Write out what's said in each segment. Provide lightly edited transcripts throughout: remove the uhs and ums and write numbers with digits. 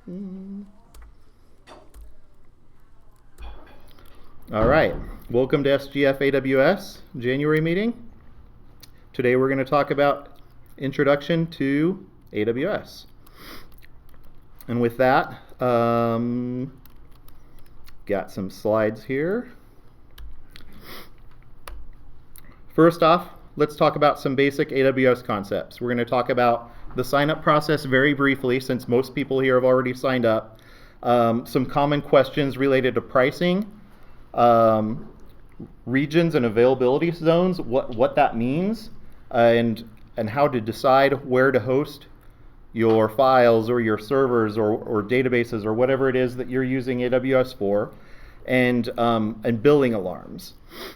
All right, welcome to SGF AWS January meeting. Today we're going to talk about introduction to AWS. And with that, got some slides here. First off, let's talk about some basic AWS concepts. We're going to talk about the sign-up process very briefly, since most people here have already signed up. Some common questions related to pricing, regions and availability zones, what that means, and how to decide where to host your files or your servers or databases or whatever it is that you're using AWS for, and billing alarms.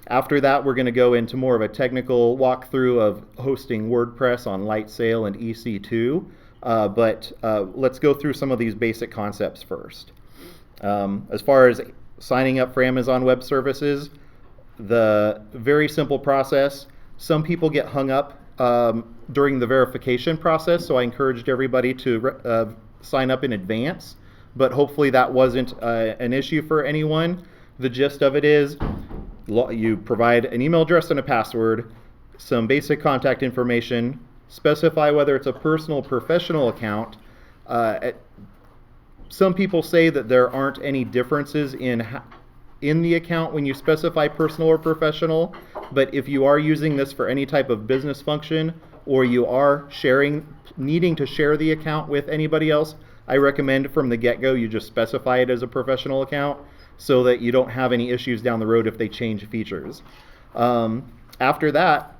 After that, we're going to go into more of a technical walkthrough of hosting WordPress on Lightsail and EC2, but let's go through some of these basic concepts first. As far as signing up for Amazon Web Services, the very simple process. Some people get hung up during the verification process, so I encouraged everybody to sign up in advance, but hopefully that wasn't an issue for anyone. The gist of it is you provide an email address and a password, some basic contact information, specify whether it's a personal or professional account. Some people say that there aren't any differences in the account when you specify personal or professional, but if you are using this for any type of business function, or you are needing to share the account with anybody else, I recommend from the get-go you just specify it as a professional account so that you don't have any issues down the road if they change features. After that,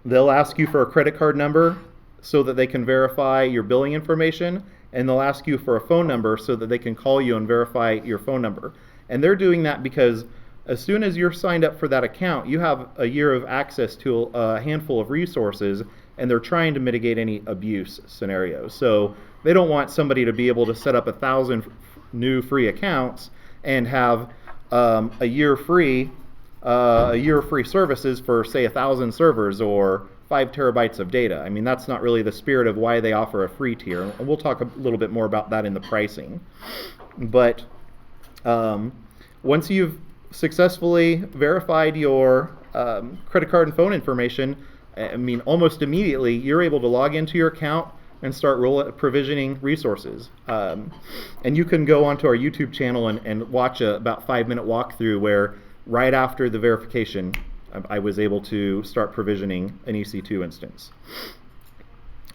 they'll ask you for a credit card number so that they can verify your billing information, and they'll ask you for a phone number so that they can call you and verify your phone number. And they're doing that because as soon as you're signed up for that account, you have a year of access to a handful of resources, and they're trying to mitigate any abuse scenarios. So they don't want somebody to be able to set up 1,000 new free accounts and have a year free services for, say, 1,000 servers or 5 terabytes of data. I mean, that's not really the spirit of why they offer a free tier. And we'll talk a little bit more about that in the pricing. But once you've successfully verified your credit card and phone information, I mean, almost immediately you're able to log into your account and start provisioning resources. And you can go onto our YouTube channel and watch a about 5-minute walkthrough where right after the verification, I was able to start provisioning an EC2 instance.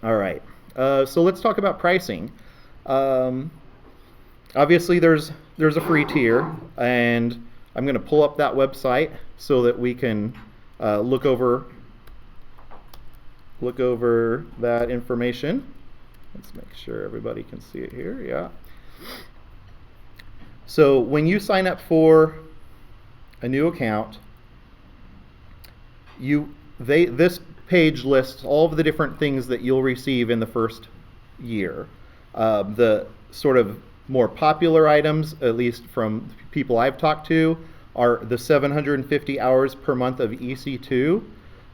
All right, so let's talk about pricing. Obviously, there's a free tier, and I'm going to pull up that website so that we can look over that information. Let's make sure everybody can see it here. Yeah. So when you sign up for a new account, this page lists all of the different things that you'll receive in the first year. The sort of more popular items, at least from people I've talked to, are the 750 hours per month of EC2,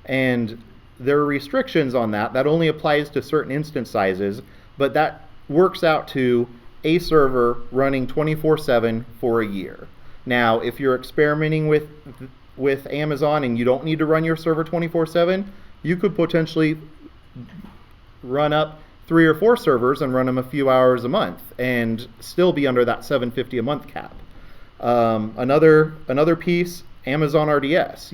and there are restrictions on that. That only applies to certain instance sizes, but that works out to a server running 24/7 for a year. Now, if you're experimenting with Amazon and you don't need to run your server 24/7, you could potentially run up 3 or 4 servers and run them a few hours a month and still be under that $750 a month cap. Another piece, Amazon RDS.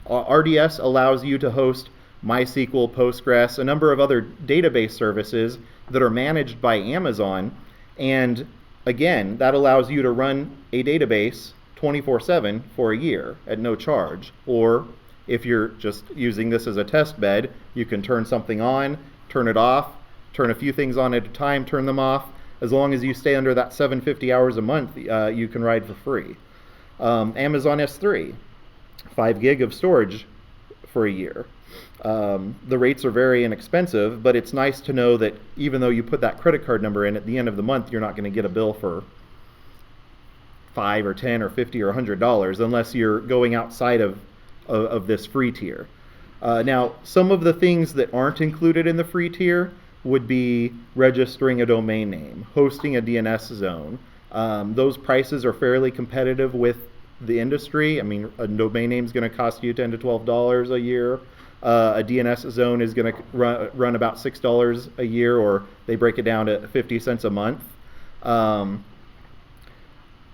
RDS allows you to host MySQL, Postgres, a number of other database services that are managed by Amazon, and again, that allows you to run a database 24/7 for a year at no charge. Or if you're just using this as a test bed, you can turn something on, turn it off, turn a few things on at a time, turn them off. As long as you stay under that 750 hours a month, you can ride for free. Amazon S3, 5 gig of storage for a year. The rates are very inexpensive, but it's nice to know that even though you put that credit card number in, at the end of the month, you're not going to get a bill for $5 or $10 or $50 or $100 unless you're going outside of this free tier. Now, some of the things that aren't included in the free tier would be registering a domain name, hosting a DNS zone. Those prices are fairly competitive with the industry. I mean, a domain name is going to cost you $10 to $12 a year. A DNS zone is going to run about $6 a year, or they break it down to 50 cents a month.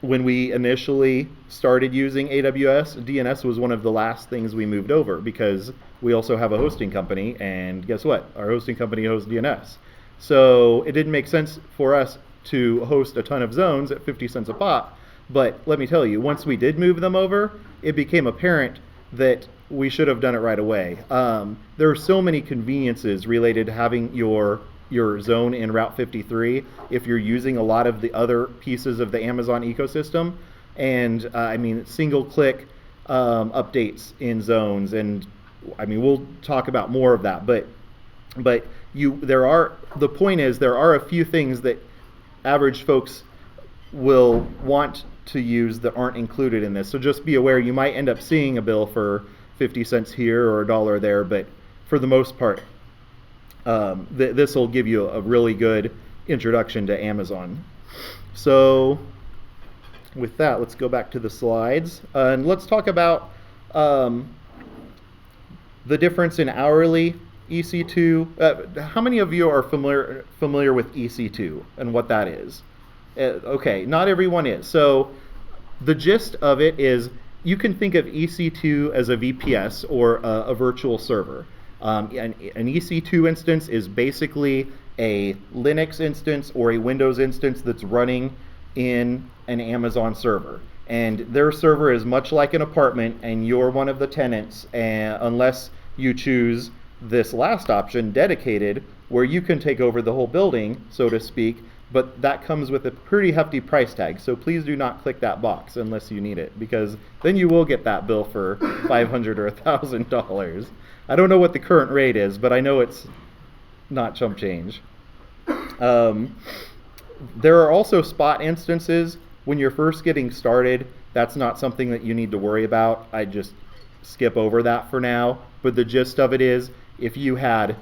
When we initially started using AWS, DNS was one of the last things we moved over because we also have a hosting company, and guess what? Our hosting company hosts DNS. So it didn't make sense for us to host a ton of zones at 50 cents a pop. But let me tell you, once we did move them over, it became apparent that we should have done it right away. There are so many conveniences related to having your zone in Route 53 if you're using a lot of the other pieces of the Amazon ecosystem. And I mean, single click updates in zones, and I mean, we'll talk about more of that, but the point is there are a few things that average folks will want to use that aren't included in this. So just be aware, you might end up seeing a bill for 50 cents here or $1 there, but for the most part, this will give you a really good introduction to Amazon. So with that, let's go back to the slides, and let's talk about the difference in hourly EC2. How many of you are familiar with EC2 and what that is? Okay, not everyone is. So the gist of it is you can think of EC2 as a VPS or a virtual server. An EC2 instance is basically a Linux instance or a Windows instance that's running in an Amazon server. And their server is much like an apartment, and you're one of the tenants, unless you choose this last option, dedicated, where you can take over the whole building, so to speak, but that comes with a pretty hefty price tag. So please do not click that box unless you need it, because then you will get that bill for $500 or $1,000. I don't know what the current rate is, but I know it's not chump change. There are also spot instances. When you're first getting started, that's not something that you need to worry about. I just skip over that for now. But the gist of it is, if you had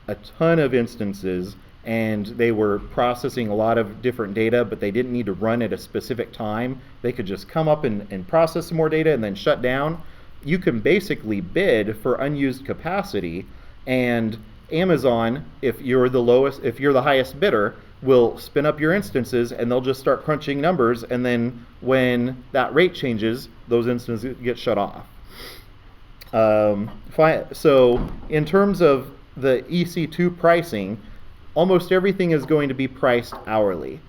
a ton of instances and they were processing a lot of different data, but they didn't need to run at a specific time, they could just come up and process some more data and then shut down. You can basically bid for unused capacity, and Amazon, if you're the highest bidder, will spin up your instances, and they'll just start crunching numbers, and then when that rate changes, those instances get shut off. So in terms of the EC2 pricing, almost everything is going to be priced hourly.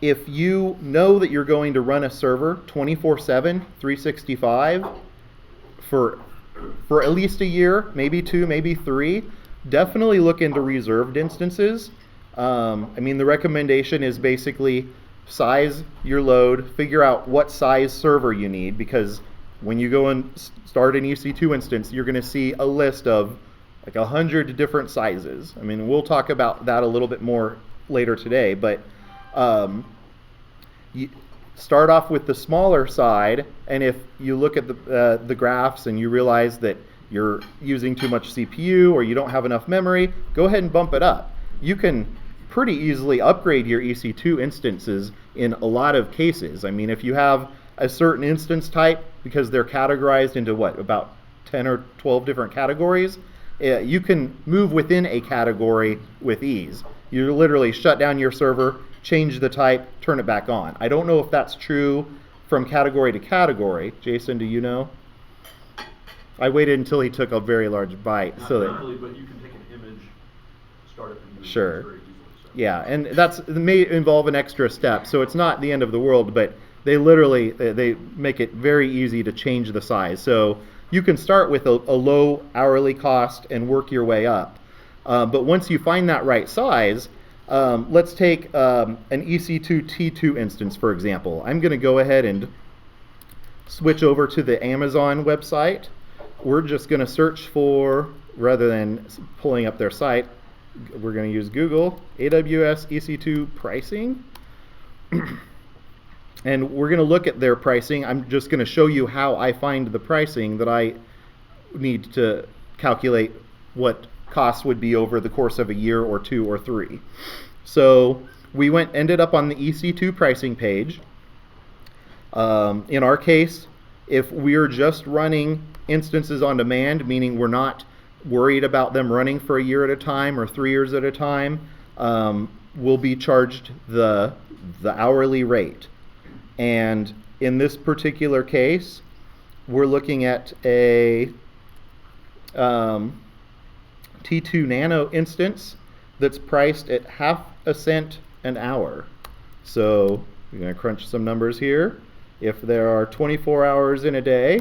If you know that you're going to run a server 24/7, 365 for at least a year, maybe 2, maybe 3, definitely look into reserved instances. I mean, the recommendation is basically size your load, figure out what size server you need, because when you go and start an EC2 instance, you're going to see a list of like 100 different sizes. I mean, we'll talk about that a little bit more later today, but you start off with the smaller side, and if you look at the graphs and you realize that you're using too much CPU or you don't have enough memory, go ahead and bump it up. You can pretty easily upgrade your EC2 instances in a lot of cases. I mean, if you have a certain instance type, because they're categorized into about 10 or 12 different categories, you can move within a category with ease. You literally shut down your server, change the type, turn it back on. I don't know if that's true from category to category. Jason, do you know? I waited until he took a very large bite. Not so currently, but you can take an image, start it, and move Sure. it very easily. So. Yeah, and it may involve an extra step, so it's not the end of the world, but they make it very easy to change the size. So you can start with a low hourly cost and work your way up. But once you find that right size, let's take an EC2 T2 instance, for example. I'm going to go ahead and switch over to the Amazon website. We're just going to search for, rather than pulling up their site, we're going to use Google, AWS EC2 pricing. And we're going to look at their pricing. I'm just going to show you how I find the pricing that I need to calculate what costs would be over the course of a year or 2 or 3. So we ended up on the EC2 pricing page. In our case, if we're just running instances on demand, meaning we're not worried about them running for a year at a time or 3 years at a time, we'll be charged the hourly rate. And in this particular case, we're looking at a T2 Nano instance that's priced at half a cent an hour. So we're going to crunch some numbers here. If there are 24 hours in a day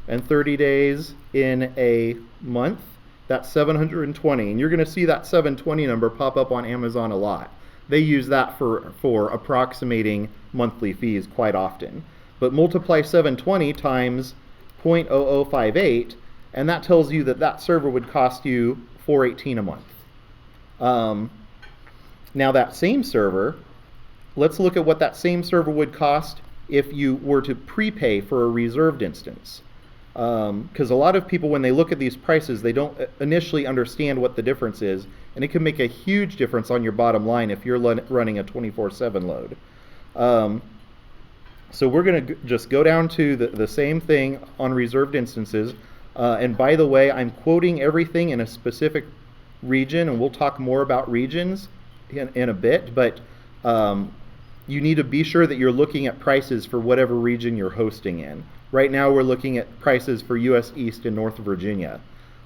and 30 days in a month, that's 720. And you're going to see that 720 number pop up on Amazon a lot. They use that for approximating monthly fees quite often. But multiply 720 times 0.0058, and that tells you that server would cost you $418 a month. Now that same server, let's look at what that same server would cost if you were to prepay for a reserved instance. Because a lot of people, when they look at these prices, they don't initially understand what the difference is, and it can make a huge difference on your bottom line if you're running a 24/7 load. So we're going to just go down to the same thing on reserved instances. And by the way, I'm quoting everything in a specific region, and we'll talk more about regions in a bit, but you need to be sure that you're looking at prices for whatever region you're hosting in. Right now we're looking at prices for US East and North Virginia.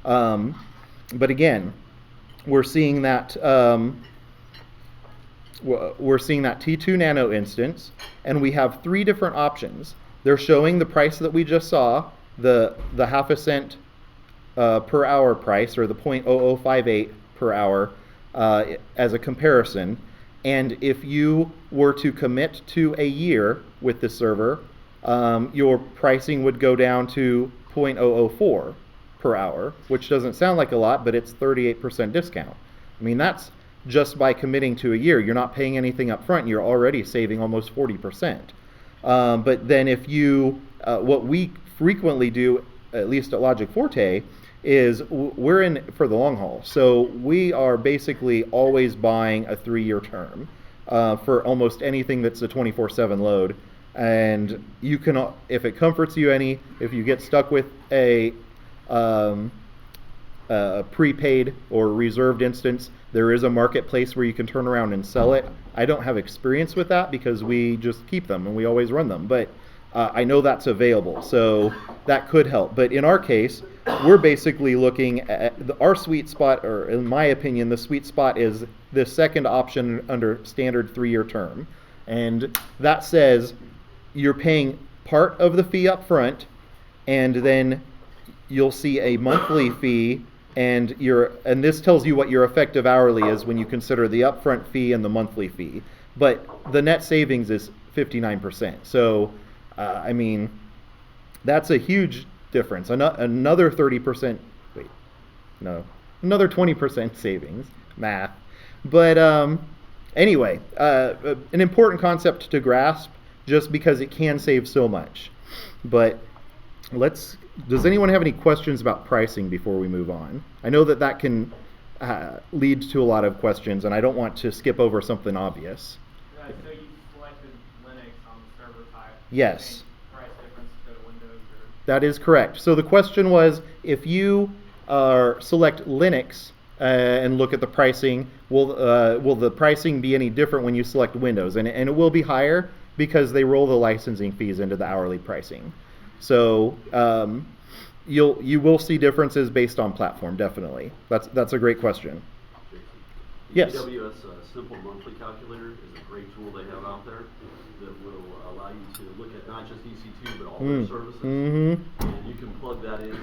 But again, we're seeing that T2 Nano instance, and we have 3 different options. They're showing the price that we just saw, the half a cent per hour price, or the 0.0058 per hour as a comparison. And if you were to commit to a year with the server, your pricing would go down to 0.004 per hour, which doesn't sound like a lot, but it's 38% discount. I mean, that's just by committing to a year. You're not paying anything up front. You're already saving almost 40%. But then if you, what we frequently do, at least at Logic Forte, is we're in for the long haul. So we are basically always buying a 3-year term for almost anything that's a 24/7 load. And you can, if it comforts you any, if you get stuck with a prepaid or reserved instance, there is a marketplace where you can turn around and sell it. I don't have experience with that because we just keep them and we always run them, but I know that's available, so that could help. But in our case, we're basically looking at our sweet spot, or in my opinion, the sweet spot is the second option under standard 3-year term. And that says you're paying part of the fee up front, and then you'll see a monthly fee, and this tells you what your effective hourly is when you consider the upfront fee and the monthly fee. But the net savings is 59%. So I mean, that's a huge difference. Another 30%, another 20% savings, math. But anyway, an important concept to grasp just because it can save so much. But does anyone have any questions about pricing before we move on? I know that can lead to a lot of questions, and I don't want to skip over something obvious. So you selected Linux on the server type. Yes. Price difference to Windows? That is correct. So the question was, if you select Linux and look at the pricing, will the pricing be any different when you select Windows? And it will be higher because they roll the licensing fees into the hourly pricing. So you will see differences based on platform, definitely. That's a great question. Yes. AWS Simple Monthly Calculator is a great tool they have out there that will allow you to look at not just EC2 but all their services. Mm-hmm. And you can plug that in,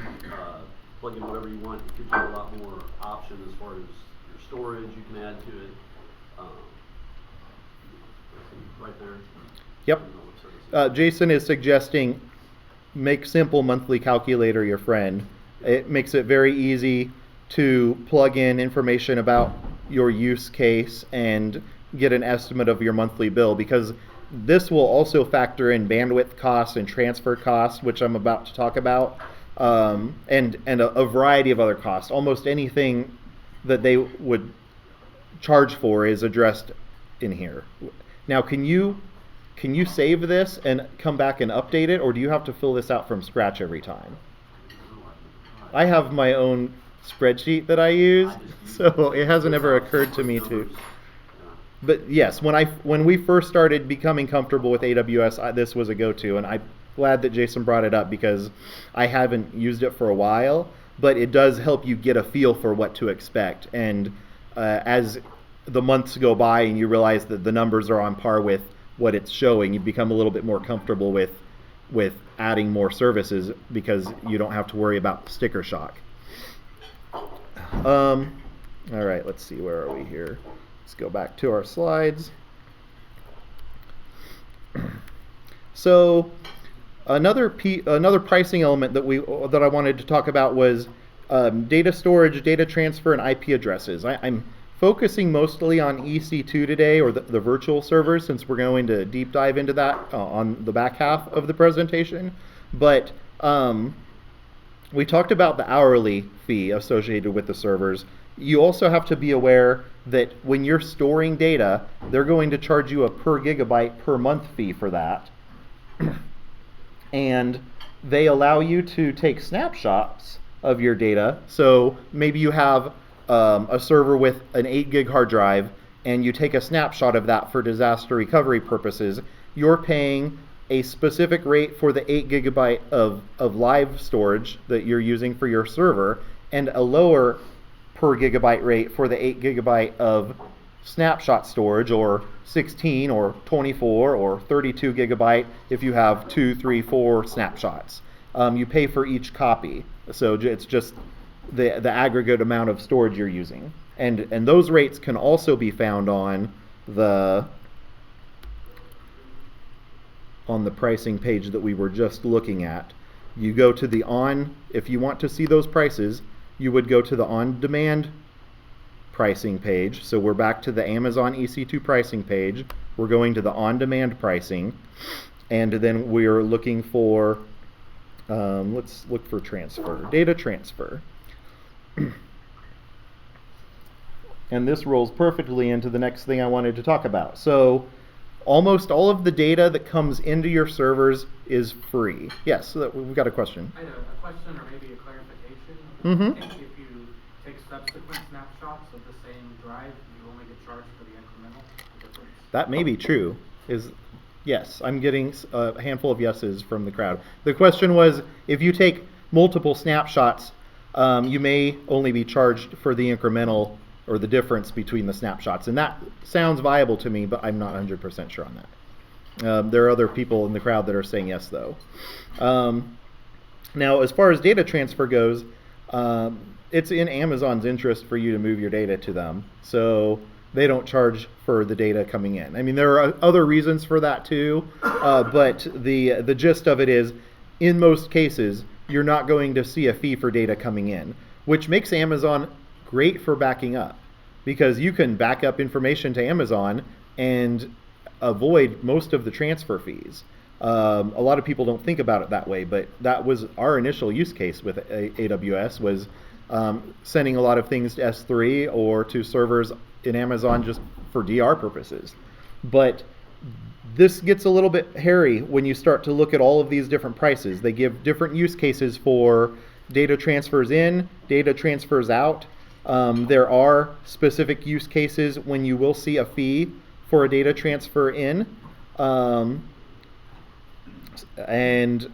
plug in whatever you want. It gives you a lot more option as far as your storage you can add to it. Right there. Yep. Jason is suggesting make Simple Monthly Calculator your friend. It makes it very easy to plug in information about your use case and get an estimate of your monthly bill, because this will also factor in bandwidth costs and transfer costs, which I'm about to talk about. and a variety of other costs. Almost anything that they would charge for is addressed in here. Now, can you save this and come back and update it, or do you have to fill this out from scratch every time? I have my own spreadsheet that I use, so it hasn't ever occurred to me to. But yes, when we first started becoming comfortable with AWS, this was a go-to, and I'm glad that Jason brought it up because I haven't used it for a while, but it does help you get a feel for what to expect. And as the months go by and you realize that the numbers are on par with what it's showing, you become a little bit more comfortable with adding more services because you don't have to worry about sticker shock. All right, let's see, where are we here? Let's go back to our slides. So another pricing element that I wanted to talk about was data storage, data transfer, and IP addresses. I'm focusing mostly on EC2 today, or the virtual servers, since we're going to deep dive into that on the back half of the presentation. But we talked about the hourly fee associated with the servers. You also have to be aware that when you're storing data, they're going to charge you a per gigabyte per month fee for that. And they allow you to take snapshots of your data. So maybe you have a server with an 8 gig hard drive, and you take a snapshot of that for disaster recovery purposes. You're paying a specific rate for the 8 gigabyte of live storage that you're using for your server, and a lower per gigabyte rate for the 8 gigabyte of snapshot storage, or 16 or 24 or 32 gigabyte if you have 2, 3, 4 snapshots. You pay for each copy, so it's just the aggregate amount of storage you're using, and those rates can also be found on the pricing page that we were just looking at. You go to if you want to see those prices, you would go to the on-demand pricing page. So we're back to the Amazon EC2 pricing page. We're going to the on-demand pricing, and then we're looking for let's look for data transfer. And this rolls perfectly into the next thing I wanted to talk about. So almost all of the data that comes into your servers is free. Yes, so we've got a question. I had a question or maybe a clarification. Mm-hmm. If you take subsequent snapshots of the same drive, you only get charged for the incremental difference? That may be true. Yes, I'm getting a handful of yeses from the crowd. The question was, if you take multiple snapshots, you may only be charged for the incremental or the difference between the snapshots. And that sounds viable to me, but I'm not 100% sure on that. There are other people in the crowd that are saying yes, though. Now, as far as data transfer goes, it's in Amazon's interest for you to move your data to them. So they don't charge for the data coming in. I mean, there are other reasons for that too, but the gist of it is, in most cases, you're not going to see a fee for data coming in, which makes Amazon great for backing up, because you can back up information to Amazon and avoid most of the transfer fees. A lot of people don't think about it that way, but that was our initial use case with AWS, was sending a lot of things to S3 or to servers in Amazon just for DR purposes. But this gets a little bit hairy when you start to look at all of these different prices. They give different use cases for data transfers in, data transfers out. There are specific use cases when you will see a fee for a data transfer in. And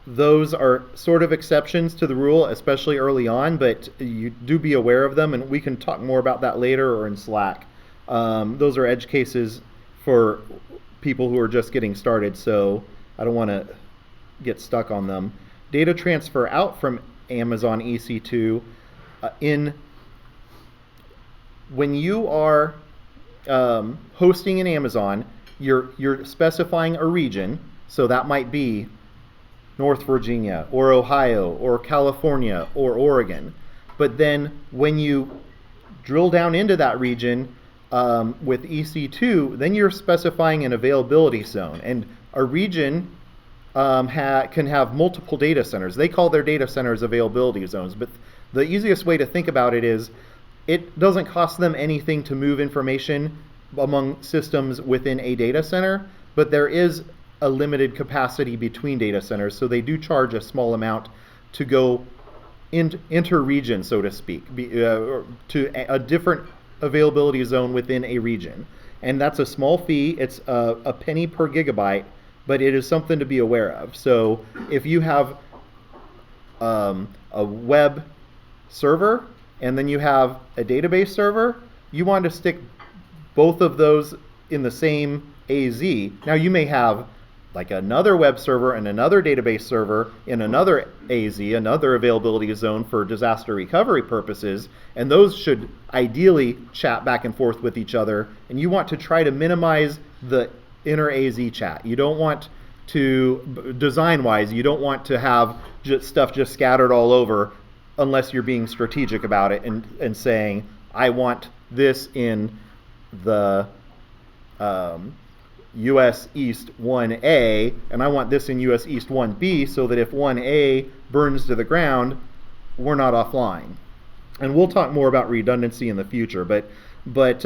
those are sort of exceptions to the rule, especially early on, but you do be aware of them, and we can talk more about that later or in Slack. Those are edge cases for people who are just getting started, so I don't want to get stuck on them. Data transfer out from Amazon EC2 when you are hosting in Amazon, you're specifying a region, so that might be North Virginia or Ohio or California or Oregon. But then when you drill down into that region with EC2, then you're specifying an availability zone. And a region can have multiple data centers. They call their data centers availability zones, but the easiest way to think about it is it doesn't cost them anything to move information among systems within a data center, but there is a limited capacity between data centers, so they do charge a small amount to go inter-region, so to speak, to a different availability zone within a region. And that's a small fee. It's a penny per gigabyte, but it is something to be aware of. So if you have a web server and then you have a database server, you want to stick both of those in the same AZ. Now you may have like another web server and another database server in another AZ, another availability zone for disaster recovery purposes, and those should ideally chat back and forth with each other, and you want to try to minimize the inner AZ chat. You don't want to, design-wise, you don't want to have stuff just scattered all over unless you're being strategic about it and saying, I want this in the US East 1A, and I want this in US East 1B, so that if 1A burns to the ground, we're not offline. And we'll talk more about redundancy in the future, but there's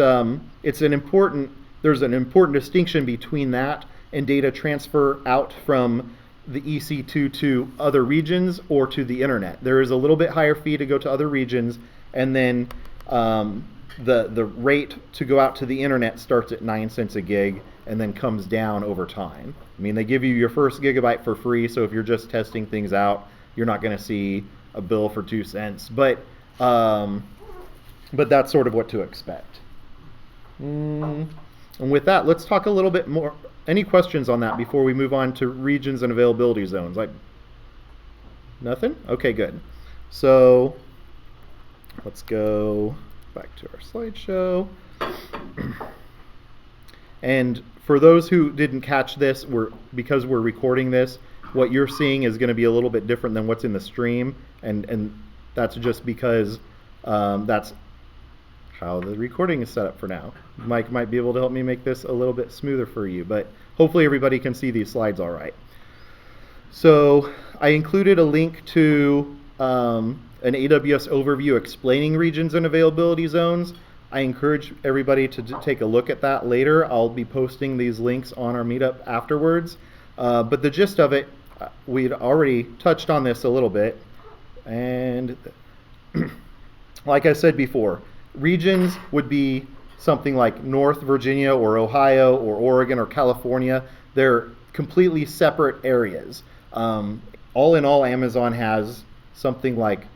an important distinction between that and data transfer out from the EC2 to other regions or to the internet. There is a little bit higher fee to go to other regions, and then the rate to go out to the internet starts at 9 cents a gig and then comes down over time. I mean, they give you your first gigabyte for free, so if you're just testing things out, you're not going to see a bill for 2 cents. But that's sort of what to expect. And with that, let's talk a little bit more. Any questions on that before we move on to regions and availability zones? Like, nothing? Okay, good. So let's go back to our slideshow. And for those who didn't catch this, because we're recording this, what you're seeing is going to be a little bit different than what's in the stream, and that's just because that's how the recording is set up for now. Mike might be able to help me make this a little bit smoother for you, but hopefully everybody can see these slides all right. So I included a link to an AWS overview explaining regions and availability zones. I encourage everybody to take a look at that later. I'll be posting these links on our meetup afterwards. But the gist of it, we'd already touched on this a little bit. And like I said before, regions would be something like North Virginia or Ohio or Oregon or California. They're completely separate areas. All in all, Amazon has something like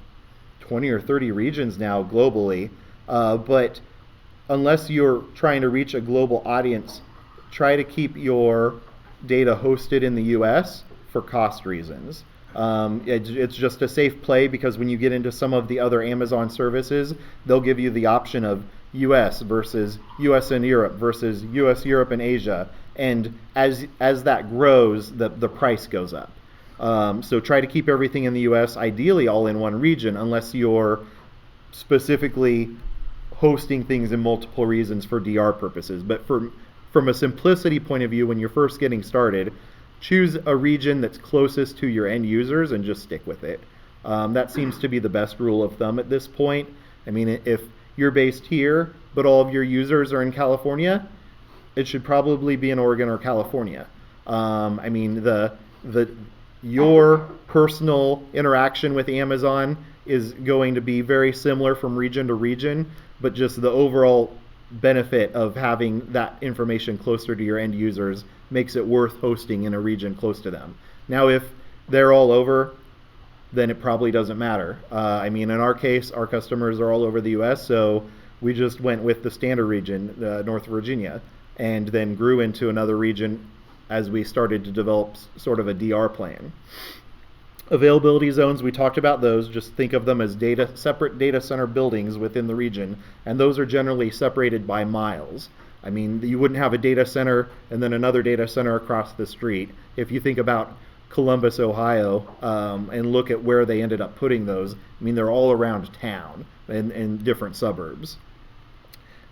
20 or 30 regions now globally. But unless you're trying to reach a global audience, try to keep your data hosted in the US for cost reasons. It's just a safe play because when you get into some of the other Amazon services, they'll give you the option of US versus US and Europe versus US, Europe, and Asia. And as that grows, the price goes up. So try to keep everything in the US, ideally all in one region, unless you're specifically hosting things in multiple regions for DR purposes. But from a simplicity point of view, when you're first getting started, choose a region that's closest to your end users and just stick with it. That seems to be the best rule of thumb at this point. I mean, if you're based here, but all of your users are in California, it should probably be in Oregon or California. I mean, your personal interaction with Amazon is going to be very similar from region to region, but just the overall benefit of having that information closer to your end users makes it worth hosting in a region close to them. Now, if they're all over, then it probably doesn't matter. I mean, in our case, our customers are all over the US, so we just went with the standard region, North Virginia, and then grew into another region as we started to develop sort of a DR plan. Availability zones, we talked about those. Just think of them as separate data center buildings within the region, and those are generally separated by miles. I mean, you wouldn't have a data center and then another data center across the street. If you think about Columbus, Ohio, and look at where they ended up putting those, I mean, they're all around town in different suburbs.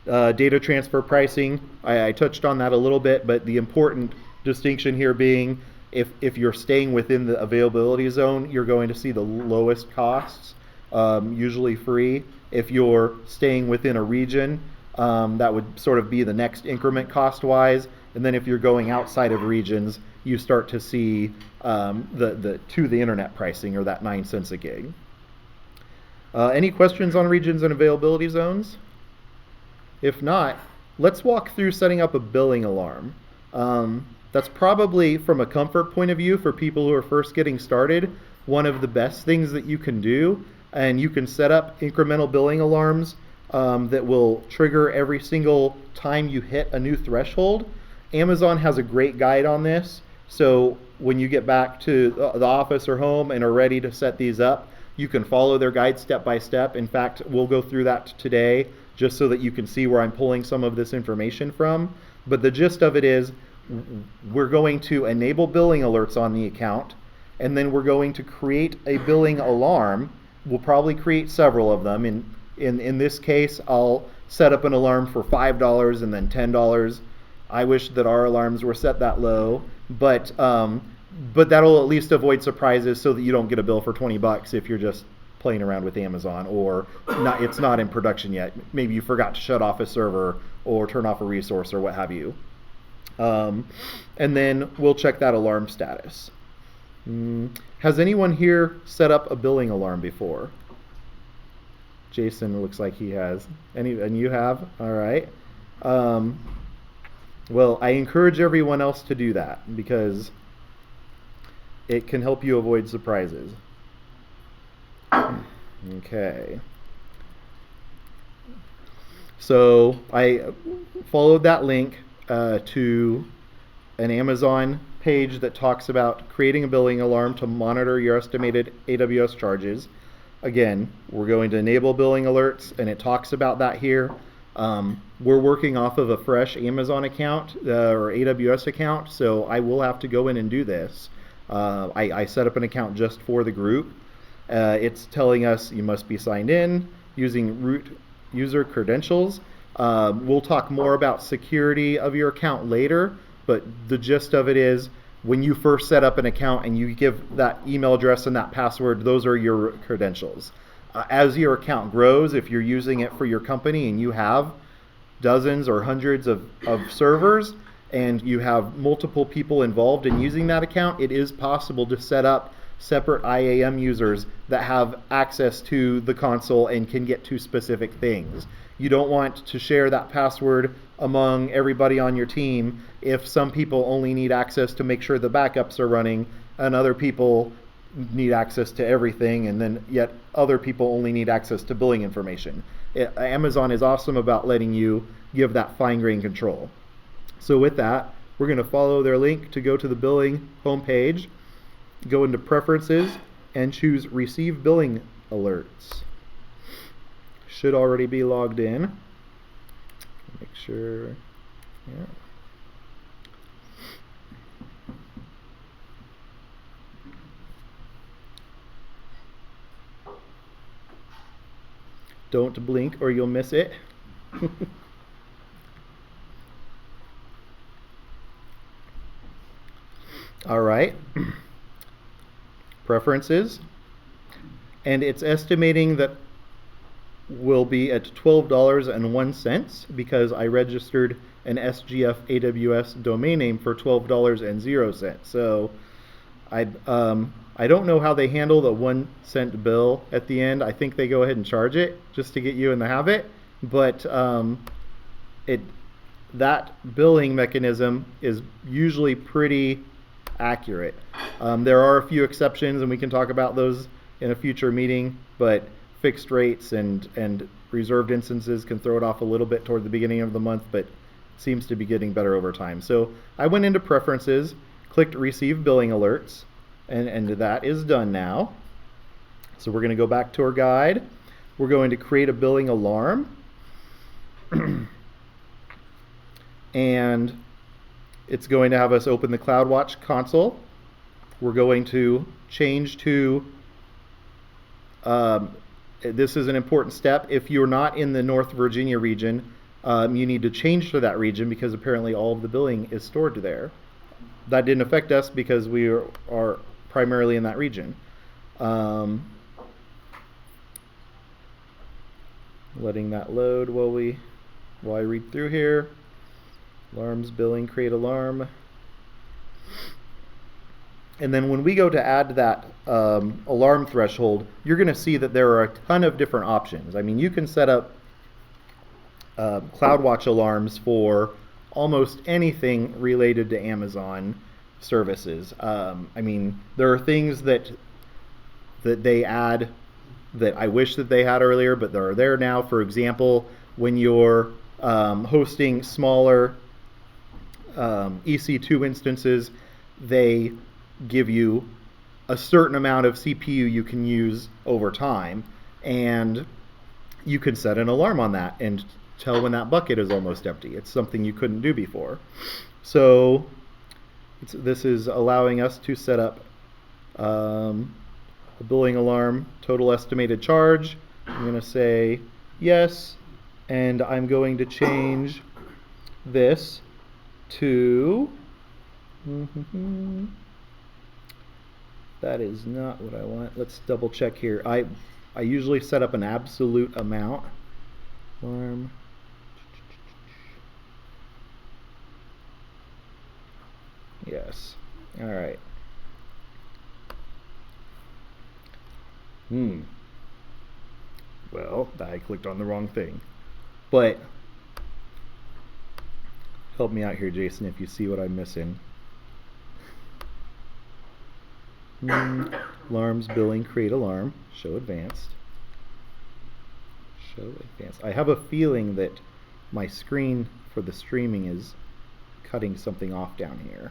Data transfer pricing, I touched on that a little bit, but the important distinction here being If you're staying within the availability zone, you're going to see the lowest costs, usually free. If you're staying within a region, that would sort of be the next increment cost-wise. And then if you're going outside of regions, you start to see the internet pricing, or that 9 cents a gig. Any questions on regions and availability zones? If not, let's walk through setting up a billing alarm. That's probably, from a comfort point of view, for people who are first getting started, one of the best things that you can do. And you can set up incremental billing alarms that will trigger every single time you hit a new threshold. Amazon has a great guide on this, so when you get back to the office or home and are ready to set these up, you can follow their guide step by step. In fact, we'll go through that today just so that you can see where I'm pulling some of this information from. But the gist of it is, we're going to enable billing alerts on the account, and then we're going to create a billing alarm. We'll probably create several of them. In this case, I'll set up an alarm for $5 and then $10. I wish that our alarms were set that low, but that'll at least avoid surprises so that you don't get a bill for $20 if you're just playing around with Amazon, or it's not in production yet. Maybe you forgot to shut off a server or turn off a resource or what have you. And then we'll check that alarm status. Has anyone here set up a billing alarm before? Jason looks like he has. And you have? All right. Well, I encourage everyone else to do that because it can help you avoid surprises. Okay. So I followed that link to an Amazon page that talks about creating a billing alarm to monitor your estimated AWS charges. Again, we're going to enable billing alerts, and it talks about that here. We're working off of a fresh Amazon account or AWS account, so I will have to go in and do this. I set up an account just for the group. It's telling us you must be signed in using root user credentials. We'll talk more about security of your account later, but the gist of it is, when you first set up an account and you give that email address and that password, those are your credentials. As your account grows, if you're using it for your company and you have dozens or hundreds of servers and you have multiple people involved in using that account, it is possible to set up separate IAM users that have access to the console and can get to specific things. You don't want to share that password among everybody on your team if some people only need access to make sure the backups are running and other people need access to everything, and then yet other people only need access to billing information. Amazon is awesome about letting you give that fine-grained control. So with that, we're going to follow their link to go to the billing homepage, go into preferences, and choose receive billing alerts. Should already be logged in. Make sure. Yeah. Don't blink or you'll miss it. All right. Preferences. And it's estimating that will be at $12.01 because I registered an SGF AWS domain name for $12.00. So I don't know how they handle the 1 cent bill at the end. I think they go ahead and charge it just to get you in the habit. But that billing mechanism is usually pretty accurate. There are a few exceptions, and we can talk about those in a future meeting, but fixed rates and reserved instances can throw it off a little bit toward the beginning of the month, but seems to be getting better over time. So I went into preferences, clicked receive billing alerts, and that is done now. So we're going to go back to our guide. We're going to create a billing alarm. And it's going to have us open the CloudWatch console. We're going to change to this is an important step. If you're not in the North Virginia region, you need to change to that region because apparently all of the billing is stored there. that didn't affect us because we are primarily in that region. Letting that load while I read through here. Alarms, billing, create alarm. And then when we go to add that alarm threshold, you're going to see that there are a ton of different options. I mean, you can set up CloudWatch alarms for almost anything related to Amazon services. I mean, there are things that they add that I wish that they had earlier, but they're there now. For example, when you're hosting smaller EC2 instances, they give you a certain amount of CPU you can use over time, and you can set an alarm on that and tell when that bucket is almost empty. It's something you couldn't do before. So this is allowing us to set up a billing alarm, total estimated charge. I'm going to say yes, and I'm going to change this to that is not what I want. Let's double check here. I usually set up an absolute amount. Alarm. Yes. All right. Well, I clicked on the wrong thing. But help me out here, Jason, if you see what I'm missing. Alarms, billing, create alarm, show advanced. Show advanced. I have a feeling that my screen for the streaming is cutting something off down here.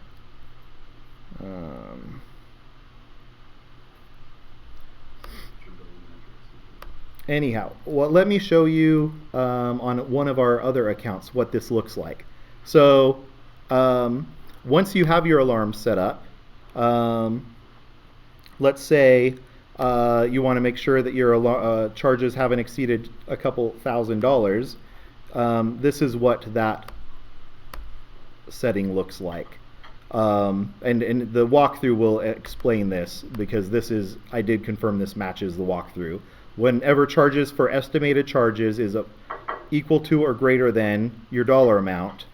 Anyhow, well, let me show you on one of our other accounts what this looks like. So once you have your alarm set up, let's say you want to make sure that your charges haven't exceeded a couple $1,000. This is what that setting looks like. And the walkthrough will explain this, because I did confirm this matches the walkthrough. Whenever charges for estimated charges is equal to or greater than your dollar amount,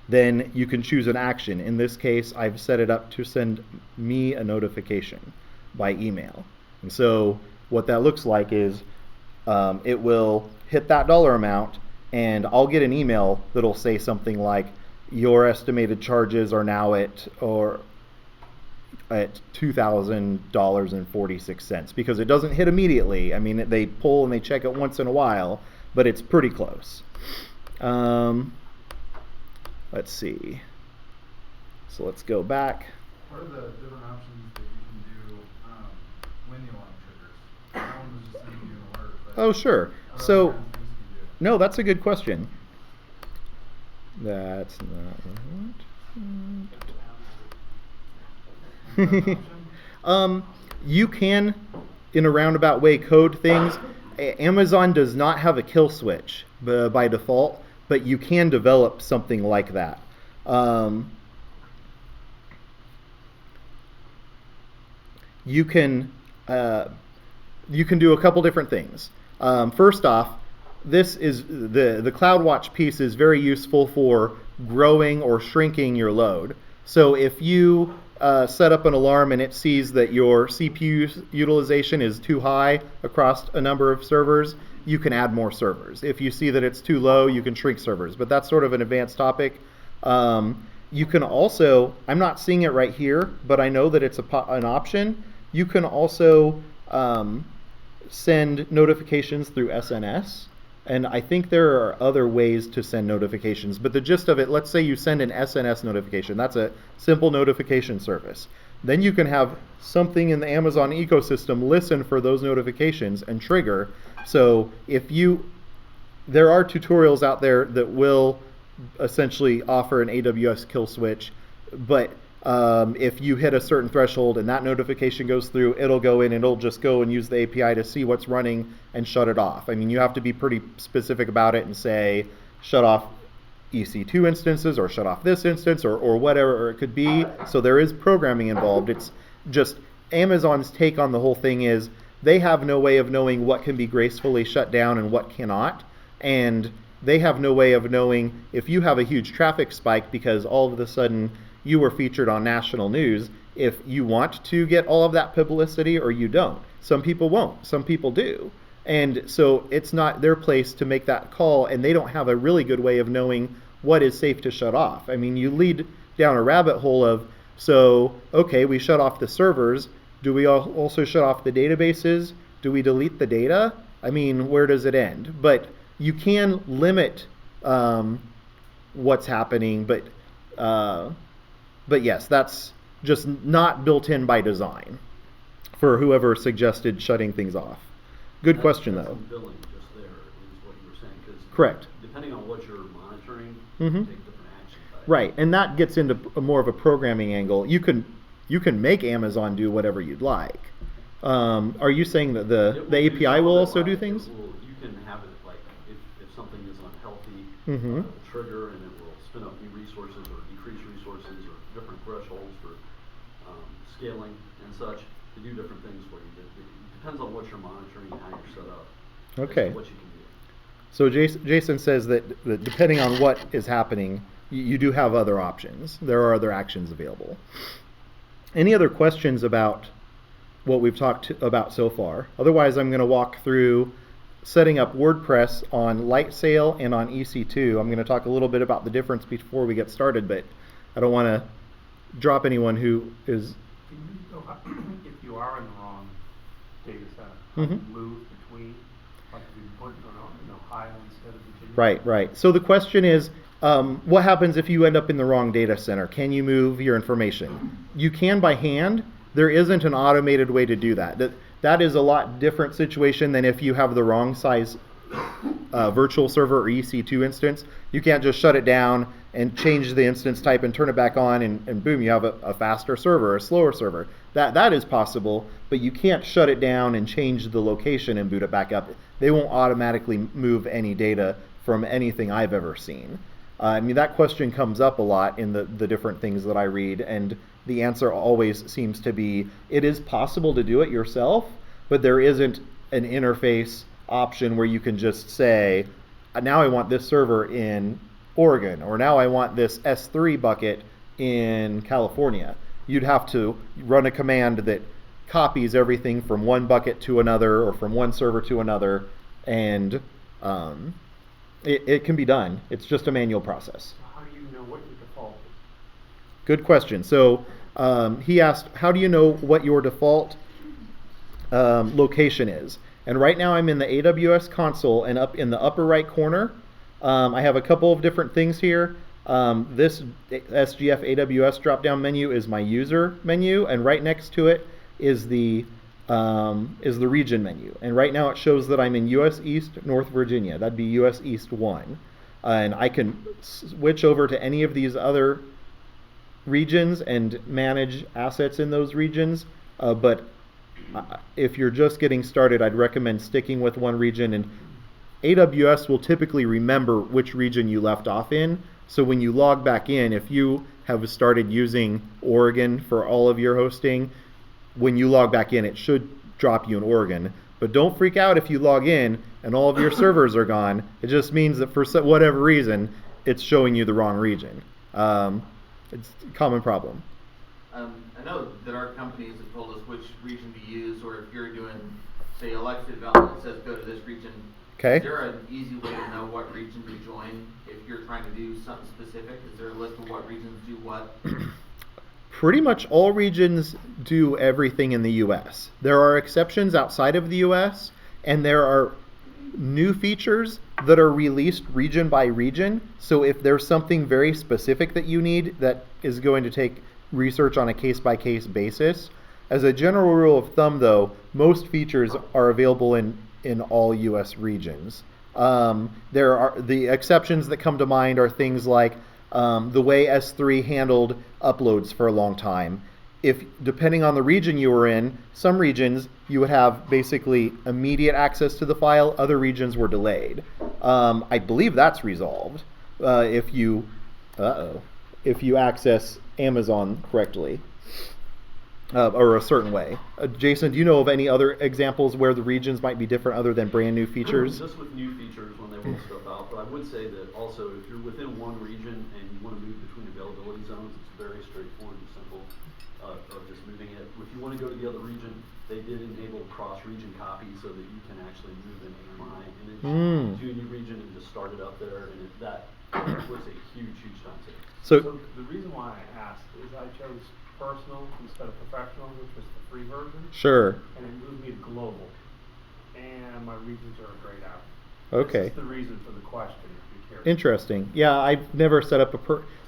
then you can choose an action. In this case, I've set it up to send me a notification by email. And so what that looks like is it will hit that dollar amount, and I'll get an email that'll say something like, your estimated charges are now at $2,000.46, because it doesn't hit immediately. I mean, they pull and they check it once in a while, but it's pretty close. Let's see. So let's go back. What are the different options that you can do when the alarm triggers? That one was just sending you an alert. Oh, sure. So, no, that's a good question. That's not what. You can, in a roundabout way, code things. Amazon does not have a kill switch by default, but you can develop something like that. You can do a couple different things. First off, this is the CloudWatch piece is very useful for growing or shrinking your load. So if you set up an alarm and it sees that your CPU utilization is too high across a number of servers, you can add more servers. If you see that it's too low, you can shrink servers. But that's sort of an advanced topic. You can also, I'm not seeing it right here, but I know that it's an option. You can also send notifications through SNS. And I think there are other ways to send notifications, but the gist of it, let's say you send an SNS notification. That's a simple notification service. Then you can have something in the Amazon ecosystem listen for those notifications and trigger. So there are tutorials out there that will essentially offer an AWS kill switch, but if you hit a certain threshold and that notification goes through, it'll go in and it'll just go and use the API to see what's running and shut it off. I mean, you have to be pretty specific about it and say, shut off EC2 instances or shut off this instance or whatever it could be. So there is programming involved. It's just Amazon's take on the whole thing is they have no way of knowing what can be gracefully shut down and what cannot. And they have no way of knowing if you have a huge traffic spike because all of a sudden you were featured on national news, if you want to get all of that publicity or you don't. Some people won't, some people do. And so it's not their place to make that call, and they don't have a really good way of knowing what is safe to shut off. I mean, you lead down a rabbit hole of, so, okay, we shut off the servers. Do we also shut off the databases? Do we delete the data? I mean, where does it end? But you can limit what's happening, but yes, that's just not built in by design for whoever suggested shutting things off. Good question, That's though. some billing just there is what you were saying, because Correct. depending on what you're monitoring, Mhm. you take different action types. Right, and that gets into more of a programming angle. You can make Amazon do whatever you'd like. Are you saying that the API will also do things? You can have it like if something is unhealthy, Mhm. trigger, and it will spin up new resources or decrease resources or different thresholds for scaling and such to do different things for you. It depends on what you're monitoring and how you're set up. as to Okay. What you can do. So Jason says that depending on what is happening, you do have other options. There are other actions available. Any other questions about what we've talked about so far? Otherwise, I'm going to walk through setting up WordPress on Lightsail and on EC2. I'm going to talk a little bit about the difference before we get started, but I don't want to drop anyone who is... Can you go, if you are in the wrong data set, how do you move between, like if you put in Ohio instead of Virginia? Right. So the question is, what happens if you end up in the wrong data center? Can you move your information? You can by hand. There isn't an automated way to do that. That is a lot different situation than if you have the wrong size virtual server or EC2 instance. You can't just shut it down and change the instance type and turn it back on and boom, you have a faster server, a slower server. That is possible, but you can't shut it down and change the location and boot it back up. They won't automatically move any data from anything I've ever seen. I mean, that question comes up a lot in the different things that I read, and the answer always seems to be, it is possible to do it yourself, but there isn't an interface option where you can just say, now I want this server in Oregon, or now I want this S3 bucket in California. You'd have to run a command that copies everything from one bucket to another or from one server to another, and it can be done. It's just a manual process. How do you know what your default is? Good question. So he asked, how do you know what your default location is? And right now I'm in the AWS console, and up in the upper right corner, I have a couple of different things here. This SGF AWS drop-down menu is my user menu, and right next to it is the region menu. And right now it shows that I'm in US East, North Virginia. That'd be US East 1. And I can switch over to any of these other regions and manage assets in those regions. But if you're just getting started, I'd recommend sticking with one region, and AWS will typically remember which region you left off in. So when you log back in, if you have started using Oregon for all of your hosting, when you log back in, it should drop you in Oregon. But don't freak out if you log in and all of your servers are gone. It just means that for whatever reason, it's showing you the wrong region. It's a common problem. I know that our companies have told us which region to use, or if you're doing, say, Alexa development, it says go to this region. Okay. Is there an easy way to know what region to join if you're trying to do something specific? Is there a list of what regions do what? Pretty much all regions do everything in the US. There are exceptions outside of the US, and there are new features that are released region by region. So if there's something very specific that you need that is going to take research on a case-by-case basis, as a general rule of thumb though, most features are available in all US regions. There are the exceptions that come to mind are things like the way S3 handled uploads for a long time. If depending on the region you were in, some regions you would have basically immediate access to the file, other regions were delayed. I believe that's resolved. if you access Amazon correctly. Or a certain way. Jason, do you know of any other examples where the regions might be different other than brand new features? Just with new features when they roll stuff out, but I would say that also if you're within one region and you want to move between availability zones, it's very straightforward and simple of just moving it. If you want to go to the other region, they did enable cross-region copy so that you can actually move an AMI image to a new region and just start it up there, and that was a huge time saver. So the reason why I asked is I chose personal instead of professional, which was the free version. Sure. And it moved me to global. And my regions are grayed out. Okay. That's the reason for the question, if you care. Interesting. Yeah, I've never set up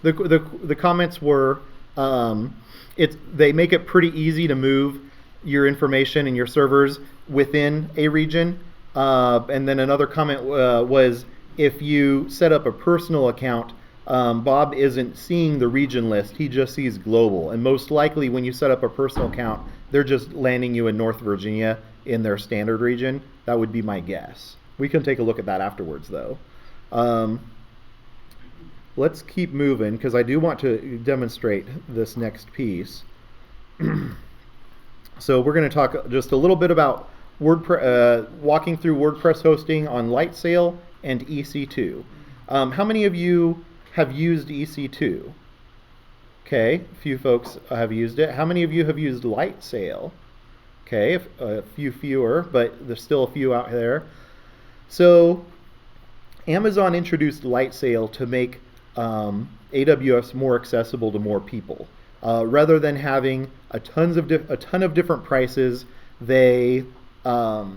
the comments were they make it pretty easy to move your information and your servers within a region. And then another comment was if you set up a personal account, Bob isn't seeing the region list, he just sees global. And most likely when you set up a personal account, they're just landing you in North Virginia in their standard region. That would be my guess. We can take a look at that afterwards though. Let's keep moving because I do want to demonstrate this next piece. So we're going to talk just a little bit about walking through WordPress hosting on Lightsail and EC2. How many of you have used EC2? Okay, a few folks have used it. How many of you have used Lightsail? Okay, a few fewer, but there's still a few out there. So Amazon introduced Lightsail to make AWS more accessible to more people. Rather than having a ton of different prices, they let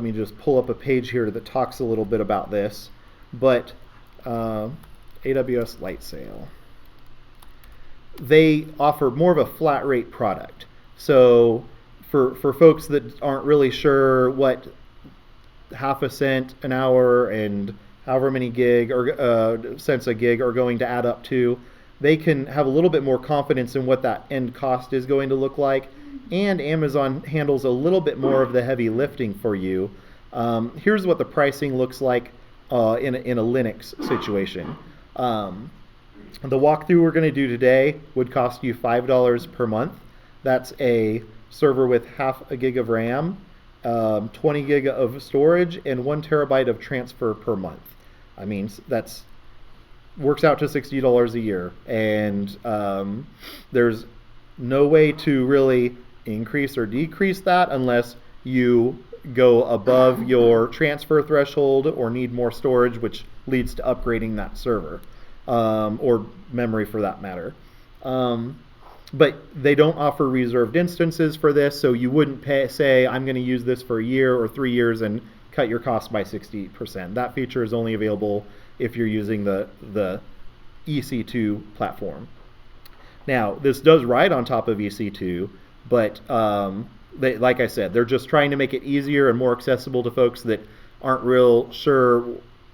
me just pull up a page here that talks a little bit about this. But AWS Lightsail, they offer more of a flat rate product. So for folks that aren't really sure what half a cent an hour and however many gig or cents a gig are going to add up to, they can have a little bit more confidence in what that end cost is going to look like. And Amazon handles a little bit more of the heavy lifting for you. Here's what the pricing looks like in a Linux situation. The walkthrough we're going to do today would cost you $5 per month. That's a server with half a gig of RAM, 20 gig of storage, and 1 terabyte of transfer per month. I mean, that's works out to $60 a year, and there's no way to really increase or decrease that unless you go above your transfer threshold or need more storage, which leads to upgrading that server or memory for that matter. But they don't offer reserved instances for this, so you wouldn't say I'm going to use this for a year or 3 years and cut your cost by 60%. That feature is only available if you're using the EC2 platform. Now, this does ride on top of EC2, but like I said, they're just trying to make it easier and more accessible to folks that aren't real sure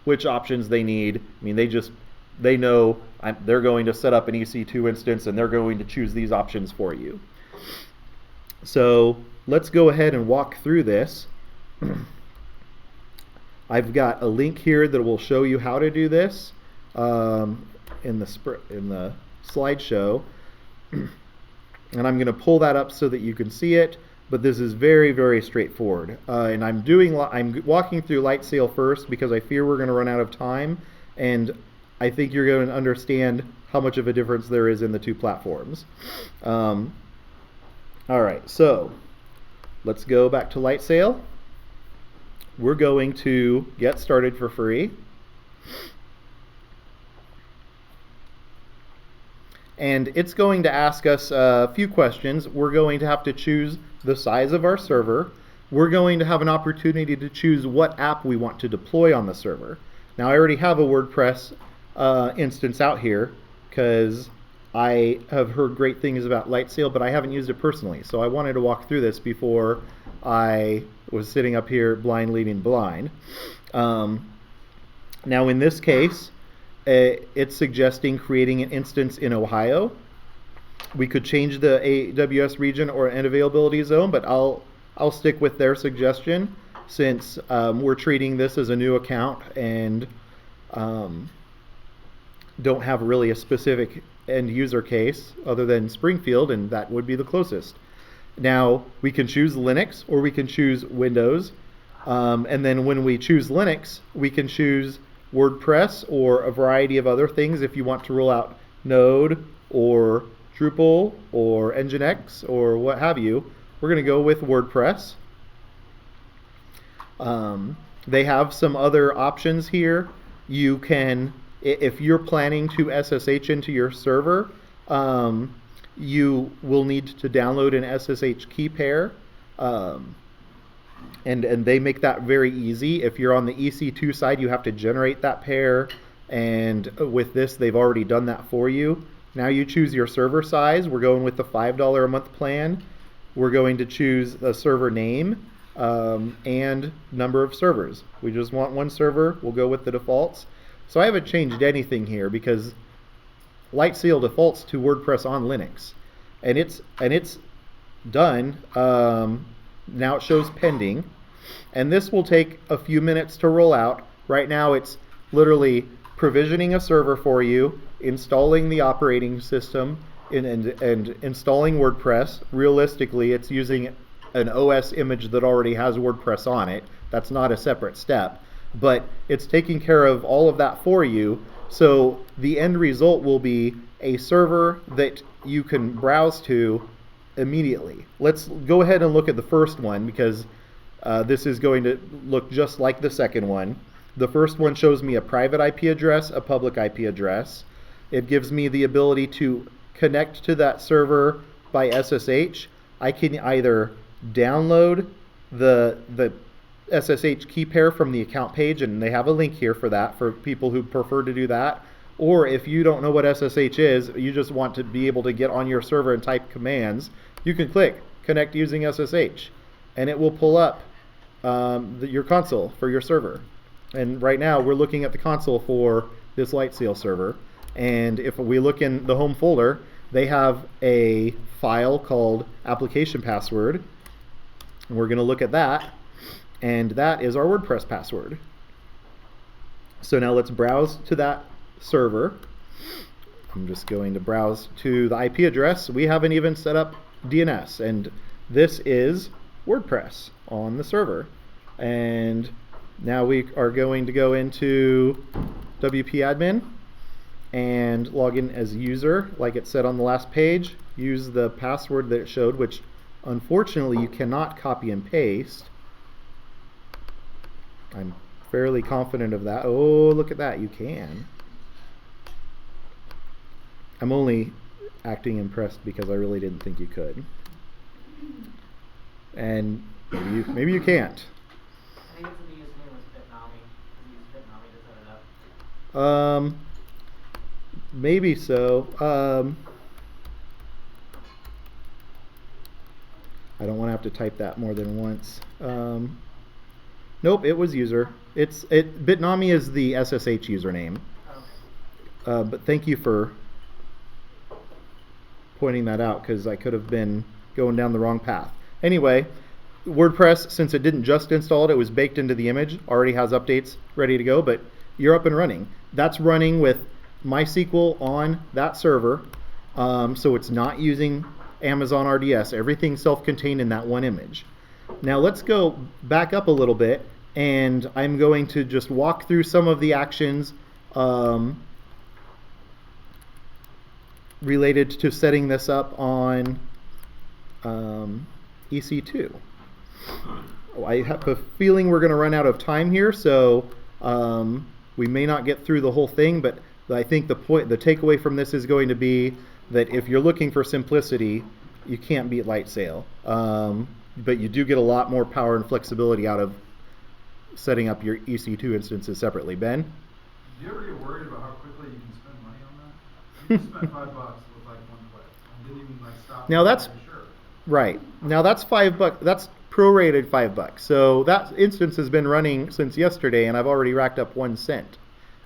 which options they need. I mean, they know they're going to set up an EC2 instance and they're going to choose these options for you. So let's go ahead and walk through this. I've got a link here that will show you how to do this in the slideshow. And I'm going to pull that up so that you can see it, but this is very, very straightforward. And I'm walking through Lightsail first because I fear we're going to run out of time, and I think you're going to understand how much of a difference there is in the two platforms. All right, so let's go back to Lightsail. We're going to get started for free. And it's going to ask us a few questions. We're going to have to choose the size of our server. We're going to have an opportunity to choose what app we want to deploy on the server. Now, I already have a WordPress instance out here because I have heard great things about Lightsail, but I haven't used it personally. So I wanted to walk through this before I was sitting up here blind leading blind. Now, in this case, it's suggesting creating an instance in Ohio. We could change the AWS region or an availability zone, but I'll stick with their suggestion since we're treating this as a new account, and don't have really a specific end user case other than Springfield, and that would be the closest. Now, we can choose Linux or we can choose Windows. And then when we choose Linux, we can choose WordPress or a variety of other things if you want to roll out Node or Drupal or Nginx or what have you. We're going to go with WordPress. They have some other options here. You can, if you're planning to SSH into your server, you will need to download an SSH key pair. And they make that very easy. If you're on the EC2 side, you have to generate that pair. And with this, they've already done that for you. Now you choose your server size. We're going with the $5 a month plan. We're going to choose the server name and number of servers. We just want one server. We'll go with the defaults. So I haven't changed anything here because Lightsail defaults to WordPress on Linux. And it's done. Now it shows pending, and this will take a few minutes to roll out. Right now it's literally provisioning a server for you, installing the operating system, and installing WordPress. Realistically, it's using an OS image that already has WordPress on it. That's not a separate step, but it's taking care of all of that for you. So the end result will be a server that you can browse to immediately. Let's go ahead and look at the first one because this is going to look just like the second one. The first one shows me a private IP address, a public IP address. It gives me the ability to connect to that server by SSH. I can either download the SSH key pair from the account page, and they have a link here for that for people who prefer to do that. Or if you don't know what SSH is, you just want to be able to get on your server and type commands, you can click connect using SSH, and it will pull up your console for your server. And right now we're looking at the console for this Lightsail server. And if we look in the home folder, they have a file called application password. And we're going to look at that. And that is our WordPress password. So now let's browse to that server. I'm just going to browse to the IP address. We haven't even set up DNS, and this is WordPress on the server. And now we are going to go into WP admin and log in as user, like it said on the last page. Use the password that it showed, which unfortunately you cannot copy and paste. I'm fairly confident of that. Oh, look at that, you can. I'm only acting impressed because I really didn't think you could. And maybe you can't. I think it's in the username was Bitnami. You use Bitnami to set it up. Maybe so. I don't want to have to type that more than once. Nope, it was user. Bitnami is the SSH username. Okay. But thank you for pointing that out because I could have been going down the wrong path. Anyway, WordPress, since it didn't just install it, it was baked into the image, already has updates ready to go, but you're up and running. That's running with MySQL on that server, so it's not using Amazon RDS. Everything's self-contained in that one image. Now let's go back up a little bit, and I'm going to just walk through some of the actions related to setting this up on EC2. I have a feeling we're going to run out of time here, so we may not get through the whole thing, but I think the takeaway from this is going to be that if you're looking for simplicity, you can't beat Lightsail. But you do get a lot more power and flexibility out of setting up your EC2 instances separately. Ben? Do you ever get worried about how quickly you can spend money on that? You can spend $5 with like one click. I didn't even like stop. Now that's sure. right. Now that's $5. That's prorated $5. So that instance has been running since yesterday, and I've already racked up 1 cent.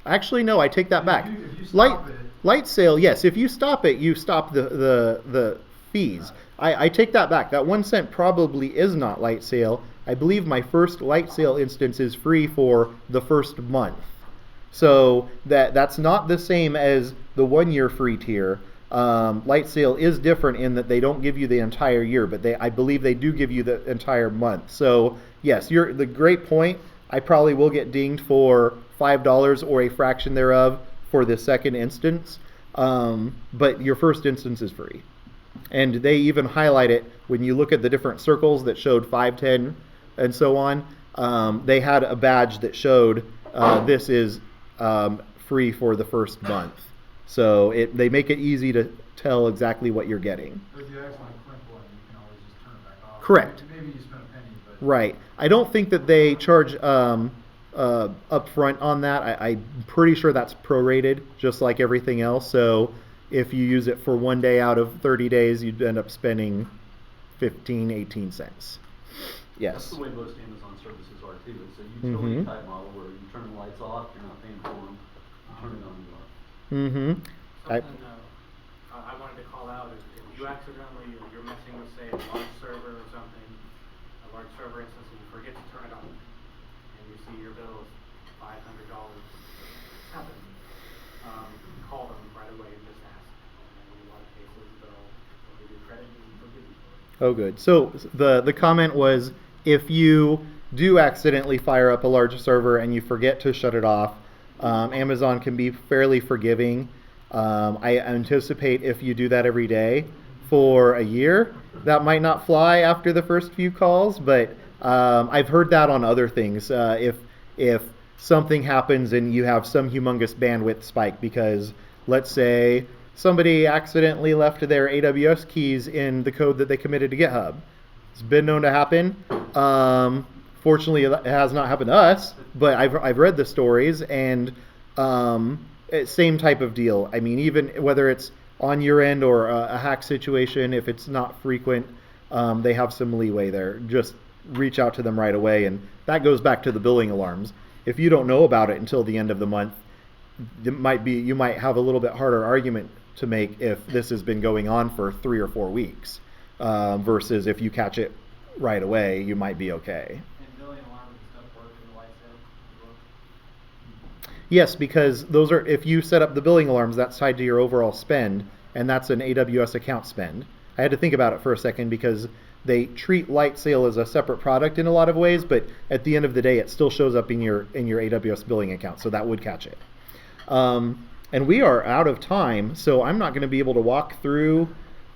Actually, no, I take that back. If you stop it, Lightsail, yes. If you stop it, you stop the fees. I take that back. That 1 cent probably is not Lightsail. I believe my first Lightsail instance is free for the first month. So that's not the same as the 1 year free tier. Lightsail is different in that they don't give you the entire year, but I believe they do give you the entire month. So yes, the great point. I probably will get dinged for $5 or a fraction thereof for the second instance, but your first instance is free. And they even highlight it when you look at the different circles that showed 5, 10, and so on. They had a badge that showed this is free for the first month. So they make it easy to tell exactly what you're getting. But if you accidentally click one, you can always just turn it back off. Correct. Maybe you spent a penny, but... Right. I don't think that they charge upfront on that. I'm pretty sure that's prorated, just like everything else. So if you use it for 1 day out of 30 days, you'd end up spending 15, 18 cents. Yes. That's the way most Amazon services are too. It's a utility type model where you turn the lights off, you're not paying for them. You turn it on, you are. Something I wanted to call out is if you accidentally, you're messing with, say, a large server or something, a large server instance, and you forget to turn it on, and you see your bill is $500, it's happened. Call them right away and just ask. And in a lot of cases, they'll give you credit and forgive you for it. Oh, good. So the comment was, if you do accidentally fire up a large server and you forget to shut it off, Amazon can be fairly forgiving. I anticipate if you do that every day for a year, that might not fly after the first few calls, but I've heard that on other things. If something happens and you have some humongous bandwidth spike because, let's say, somebody accidentally left their AWS keys in the code that they committed to GitHub. It's been known to happen. Fortunately, it has not happened to us, but I've read the stories, and same type of deal. I mean, even whether it's on your end or a hack situation, if it's not frequent, they have some leeway there. Just reach out to them right away, and that goes back to the billing alarms. If you don't know about it until the end of the month, you might have a little bit harder argument to make if this has been going on for 3 or 4 weeks, versus if you catch it right away, you might be okay. And billing alarms and stuff work in the Lightsail as well? Yes, because those are, if you set up the billing alarms, that's tied to your overall spend, and that's an AWS account spend. I had to think about it for a second because they treat Lightsail as a separate product in a lot of ways, but at the end of the day, it still shows up in your AWS billing account, so that would catch it. And we are out of time, so I'm not going to be able to walk through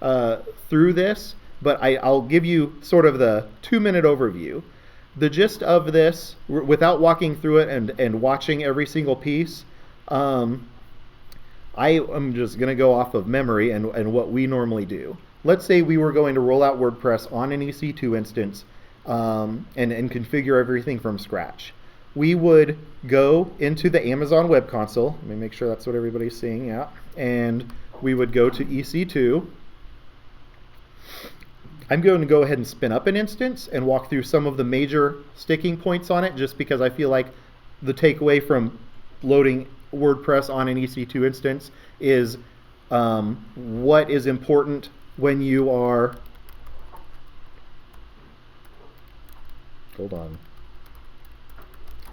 this, but I'll give you sort of the 2-minute overview. The gist of this, without walking through it and watching every single piece, I am just going to go off of memory and what we normally do. Let's say we were going to roll out WordPress on an EC2 instance and configure everything from scratch. We would go into the Amazon Web Console. Let me make sure that's what everybody's seeing, yeah. And we would go to EC2. I'm going to go ahead and spin up an instance and walk through some of the major sticking points on it, just because I feel like the takeaway from loading WordPress on an EC2 instance is what is important when you are, hold on,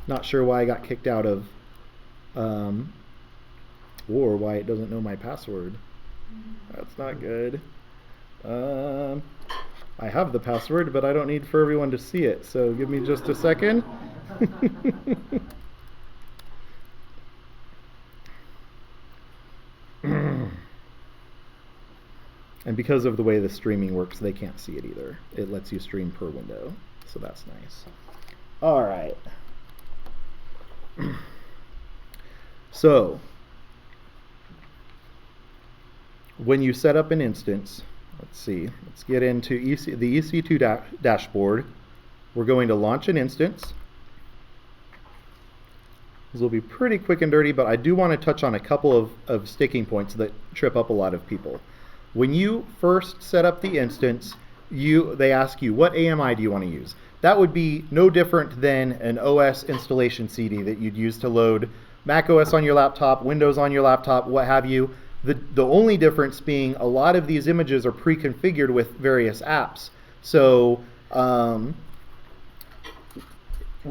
not sure why I got kicked out of, or why it doesn't know my password. That's not good. I have the password, but I don't need for everyone to see it, so give me just a second. And because of the way the streaming works, they can't see it either. It lets you stream per window, so that's nice. All right. So, when you set up an instance, let's get into the EC2 dashboard. We're going to launch an instance. This will be pretty quick and dirty, but I do want to touch on a couple of sticking points that trip up a lot of people. When you first set up the instance, they ask you, what AMI do you want to use? That would be no different than an OS installation CD that you'd use to load Mac OS on your laptop, Windows on your laptop, what have you. The only difference being a lot of these images are pre-configured with various apps. So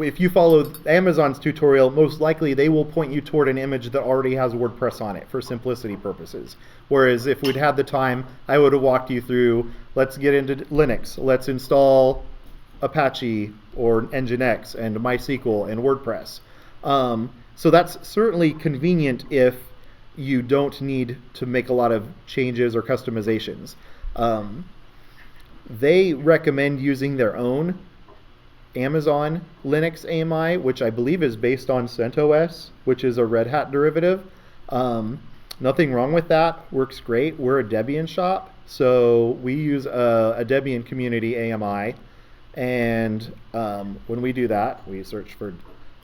if you follow Amazon's tutorial, most likely they will point you toward an image that already has WordPress on it for simplicity purposes. Whereas if we'd had the time, I would have walked you through, let's get into Linux, let's install Apache or Nginx and MySQL and WordPress. So that's certainly convenient if you don't need to make a lot of changes or customizations. They recommend using their own Amazon Linux AMI, which I believe is based on CentOS, which is a Red Hat derivative. Nothing wrong with that, works great. We're a Debian shop, so we use a Debian community AMI, and when we do that, we search for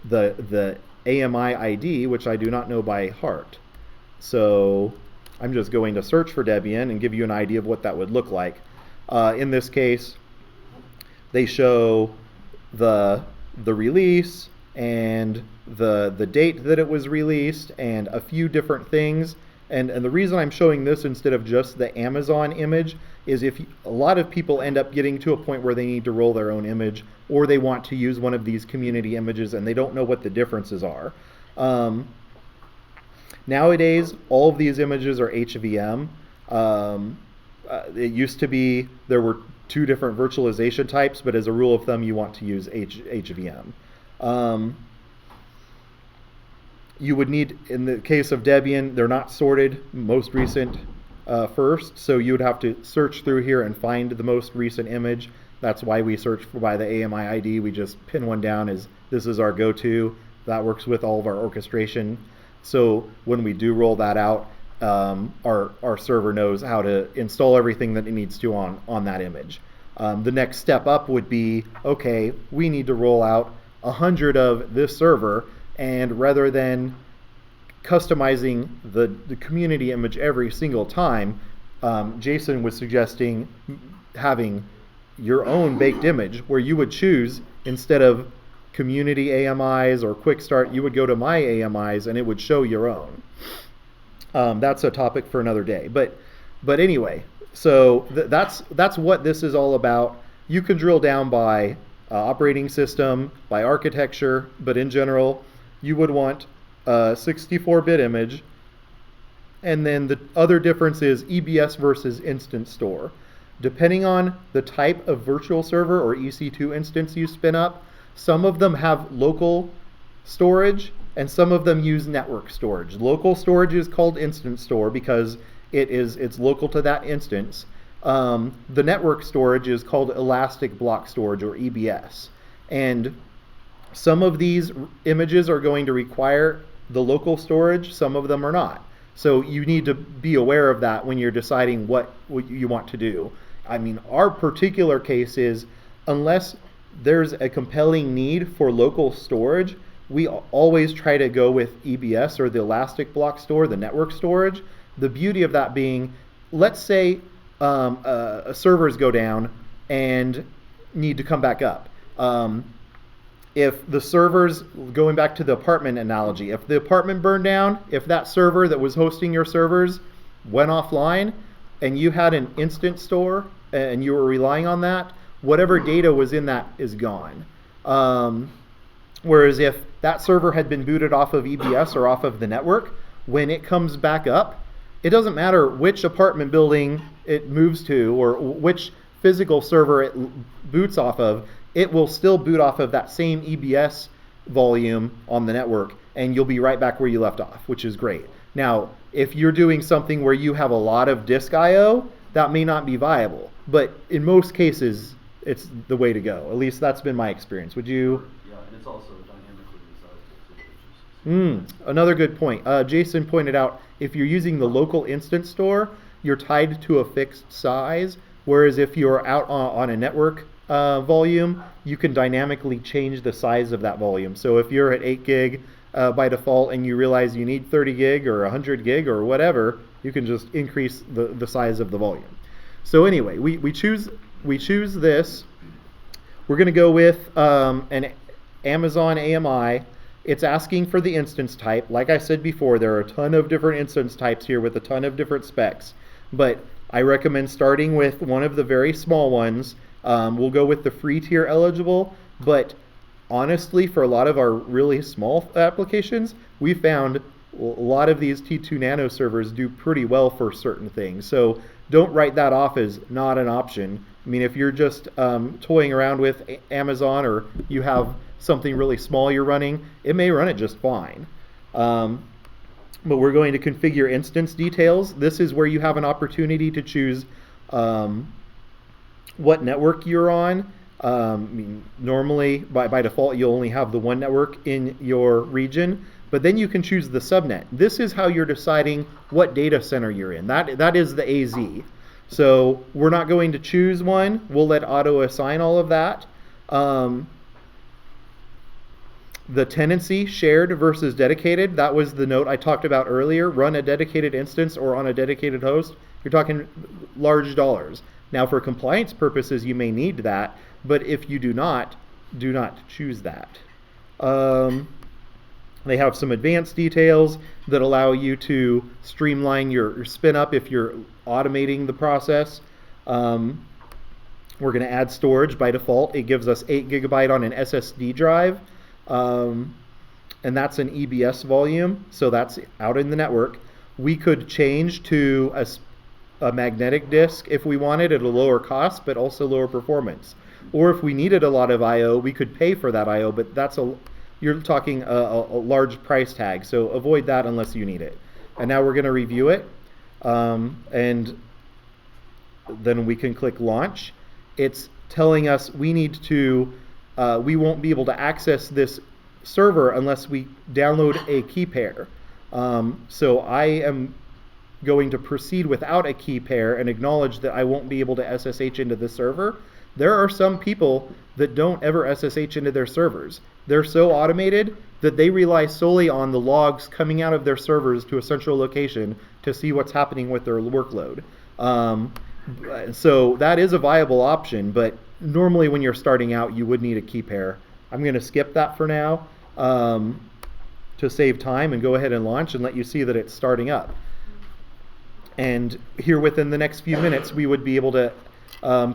the AMI ID, which I do not know by heart. So I'm just going to search for Debian and give you an idea of what that would look like. In this case, they show the release and the date that it was released and a few different things. And the reason I'm showing this instead of just the Amazon image is a lot of people end up getting to a point where they need to roll their own image, or they want to use one of these community images and they don't know what the differences are. Nowadays, all of these images are HVM. It used to be there were 2 different virtualization types, but as a rule of thumb, you want to use HVM. You would need, in the case of Debian, they're not sorted most recent first, so you would have to search through here and find the most recent image. That's why we search by the AMI ID. We just pin one down as this is our go-to. That works with all of our orchestration. So when we do roll that out, our server knows how to install everything that it needs to on that image. The next step up would be, okay, we need to roll out 100 of this server, and rather than customizing the community image every single time, Jason was suggesting having your own baked image where you would choose, instead of community AMIs or quick start, you would go to my AMIs and it would show your own. That's a topic for another day. But anyway, so that's what this is all about. You can drill down by operating system, by architecture, but in general, you would want a 64-bit image. And then the other difference is EBS versus instant store. Depending on the type of virtual server or EC2 instance you spin up, some of them have local storage and some of them use network storage. Local storage is called instant store because it's local to that instance. The network storage is called elastic block storage, or EBS. And some of these images are going to require the local storage, some of them are not. So you need to be aware of that when you're deciding what you want to do. I mean, our particular case is, unless there's a compelling need for local storage, we always try to go with EBS, or the elastic block store, the network storage. The beauty of that being, let's say servers go down and need to come back up. If the servers, going back to the apartment analogy, if the apartment burned down, if that server that was hosting your servers went offline and you had an instant store and you were relying on that, whatever data was in that is gone. Whereas if that server had been booted off of EBS or off of the network, when it comes back up, it doesn't matter which apartment building it moves to or which physical server it boots off of, it will still boot off of that same EBS volume on the network, and you'll be right back where you left off, which is great. Now, if you're doing something where you have a lot of disk I/O, that may not be viable, but in most cases, it's the way to go. At least that's been my experience. Would you? Yeah, and it's also dynamically resizable situations. Another good point. Jason pointed out, if you're using the local instance store, you're tied to a fixed size, whereas if you're out on a network volume, you can dynamically change the size of that volume. So if you're at 8 gig by default and you realize you need 30 gig or 100 gig or whatever, you can just increase the size of the volume. So anyway, we choose this. We're going to go with an Amazon AMI. It's asking for the instance type. Like I said before, there are a ton of different instance types here with a ton of different specs. But I recommend starting with one of the very small ones. We'll go with the free tier eligible, but honestly, for a lot of our really small applications, we found a lot of these T2 Nano servers do pretty well for certain things. So don't write that off as not an option. I mean, if you're just toying around with Amazon, or you have something really small you're running, it may run it just fine. But we're going to configure instance details. This is where you have an opportunity to choose what network you're on. I mean, normally, by default, you'll only have the one network in your region, but then you can choose the subnet. This is how you're deciding what data center you're in. That is the AZ. So we're not going to choose one. We'll let auto assign all of that. The tenancy, shared versus dedicated, that was the note I talked about earlier. Run a dedicated instance or on a dedicated host. You're talking large dollars. Now, for compliance purposes, you may need that, but if you do not choose that. They have some advanced details that allow you to streamline your spin up if you're automating the process. We're going to add storage by default. It gives us 8 GB on an SSD drive. And that's an EBS volume, so that's out in the network. We could change to a magnetic disk if we wanted at a lower cost, but also lower performance. Or if we needed a lot of I/O, we could pay for that I/O, but you're talking a large price tag, so avoid that unless you need it. And now we're going to review it, and then we can click launch. It's telling us we won't be able to access this server unless we download a key pair. So I am going to proceed without a key pair and acknowledge that I won't be able to SSH into the server. There are some people that don't ever SSH into their servers. They're so automated that they rely solely on the logs coming out of their servers to a central location to see what's happening with their workload. So that is a viable option, but normally when you're starting out, you would need a key pair. I'm going to skip that for now to save time and go ahead and launch and let you see that it's starting up. And here within the next few minutes, we would be able to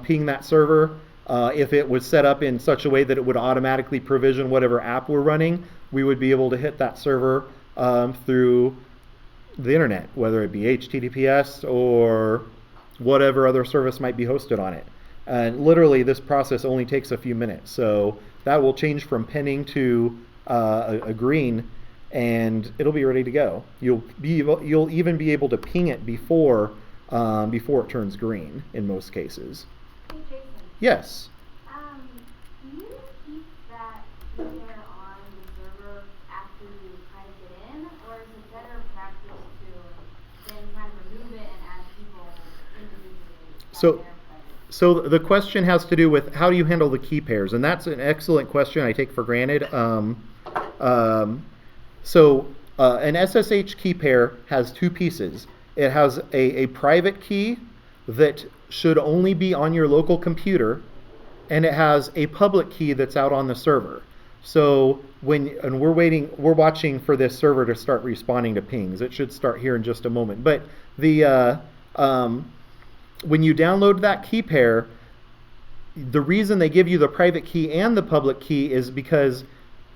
ping that server. If it was set up in such a way that it would automatically provision whatever app we're running, we would be able to hit that server through the internet, whether it be HTTPS or whatever other service might be hosted on it. And literally, this process only takes a few minutes. So that will change from pending to a green, and it'll be ready to go. You'll even be able to ping it before it turns green in most cases. Hey, Jason. Yes. Do you keep that key pair on the server after you kind of get in, or is it better practice to then kind of remove it and add people individually? So the question has to do with how do you handle the key pairs, and that's an excellent question I take for granted. An SSH key pair has two pieces. It has a private key that should only be on your local computer, and it has a public key that's out on the server. So we're watching for this server to start responding to pings. It should start here in just a moment. But when you download that key pair, the reason they give you the private key and the public key is because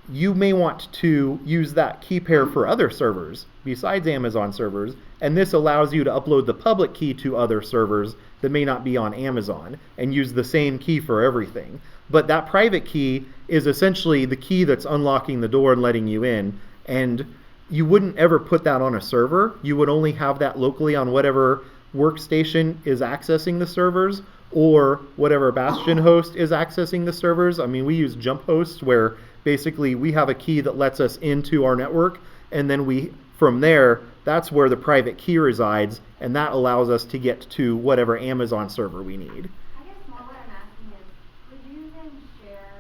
you may want to use that key pair for other servers besides Amazon servers, and this allows you to upload the public key to other servers that may not be on Amazon and use the same key for everything. But that private key is essentially the key that's unlocking the door and letting you in, and you wouldn't ever put that on a server. You would only have that locally on whatever workstation is accessing the servers or whatever Bastion host is accessing the servers. I mean, we use jump hosts where basically we have a key that lets us into our network, and then from there, that's where the private key resides, and that allows us to get to whatever Amazon server we need. I guess more what I'm asking is, could you then share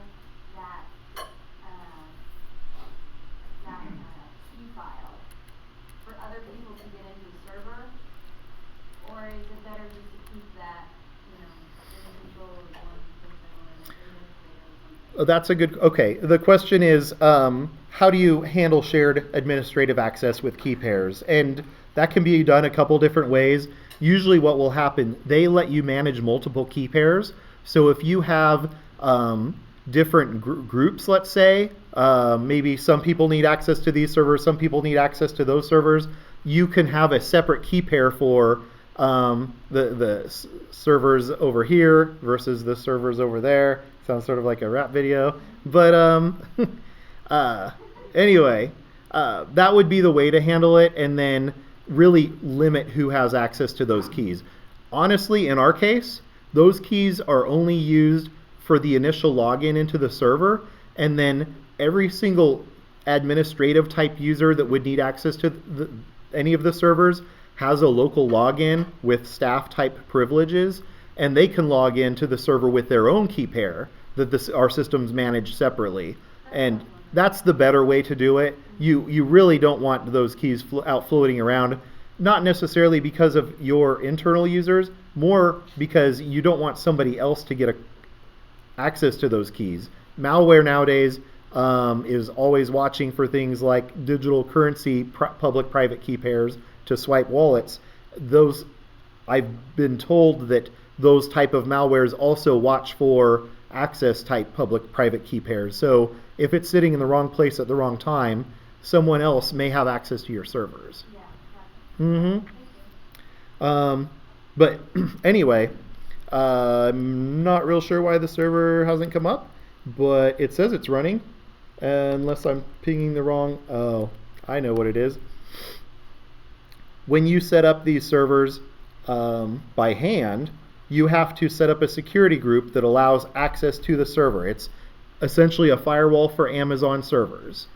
that key file for other people to get into the server? Or is it better just to keep that, in control of one person or an administrator or something? That's a good, okay. The question is, how do you handle shared administrative access with key pairs? And that can be done a couple different ways. Usually what will happen, they let you manage multiple key pairs. So if you have different groups, let's say, maybe some people need access to these servers, some people need access to those servers, you can have a separate key pair for the servers over here versus the servers over there. Sounds sort of like a rap video. But anyway, that would be the way to handle it, and then really limit who has access to those keys. Honestly, in our case, those keys are only used for the initial login into the server, and then every single administrative type user that would need access to any of the servers has a local login with staff type privileges, and they can log into the server with their own key pair that our systems manage separately. And that's the better way to do it. You really don't want those keys out floating around, not necessarily because of your internal users, more because you don't want somebody else to get access to those keys. Malware nowadays is always watching for things like digital currency public-private key pairs to swipe wallets. Those, I've been told that those type of malwares also watch for access type public-private key pairs. So if it's sitting in the wrong place at the wrong time, someone else may have access to your servers. Yeah, But anyway, I'm not real sure why the server hasn't come up, but it says it's running, unless I'm pinging the wrong. Oh, I know what it is. When you set up these servers by hand, you have to set up a security group that allows access to the server. It's essentially a firewall for Amazon servers.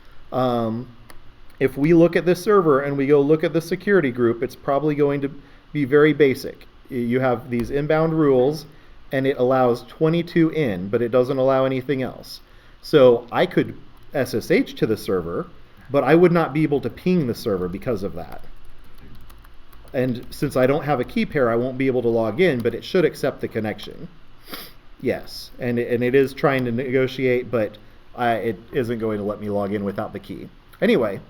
If we look at this server and we go look at the security group, it's probably going to be very basic. You have these inbound rules, and it allows 22 in, but it doesn't allow anything else. So I could SSH to the server, but I would not be able to ping the server because of that. And since I don't have a key pair, I won't be able to log in, but it should accept the connection. Yes, and it is trying to negotiate, but it isn't going to let me log in without the key. Anyway,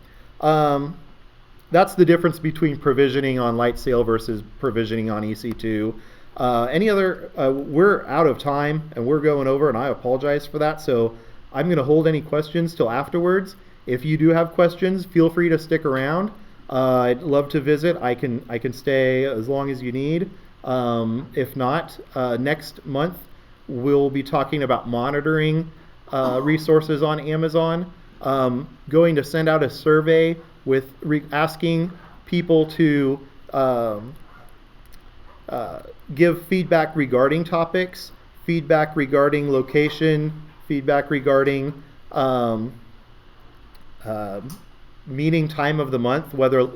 that's the difference between provisioning on Lightsail versus provisioning on EC2. We're out of time, and we're going over, and I apologize for that, so I'm going to hold any questions till afterwards. If you do have questions, feel free to stick around. I'd love to visit. I can stay as long as you need. If not, next month we'll be talking about monitoring resources on Amazon. Going to send out a survey with asking people to give feedback regarding topics, feedback regarding location, feedback regarding meeting time of the month, whether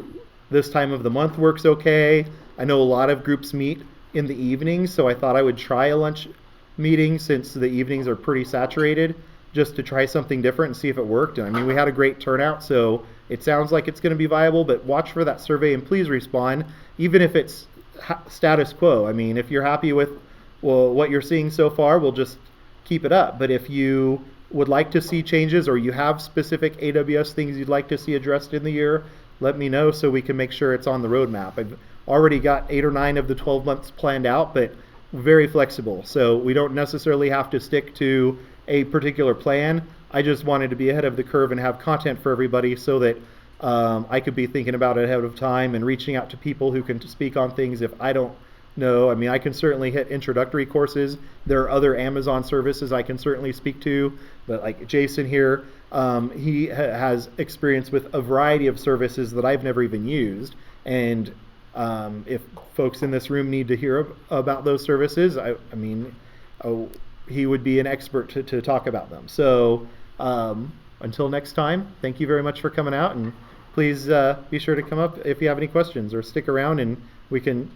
this time of the month works okay. I know a lot of groups meet in the evenings, so I thought I would try a lunch meeting since the evenings are pretty saturated, just to try something different and see if it worked. And I mean, we had a great turnout, so it sounds like it's going to be viable, but watch for that survey and please respond, even if it's status quo. I mean, if you're happy with what you're seeing so far, we'll just keep it up. But if you would like to see changes, or you have specific AWS things you'd like to see addressed in the year, let me know so we can make sure it's on the roadmap. I've already got 8 or 9 of the 12 months planned out, but very flexible. So we don't necessarily have to stick to a particular plan. I just wanted to be ahead of the curve and have content for everybody so that I could be thinking about it ahead of time and reaching out to people who can speak on things if I don't know. I mean, I can certainly hit introductory courses. There are other Amazon services I can certainly speak to, but like Jason here, he has experience with a variety of services that I've never even used. And if folks in this room need to hear about those services, I mean, he would be an expert to talk about them. So until next time, thank you very much for coming out, and please be sure to come up if you have any questions, or stick around and we can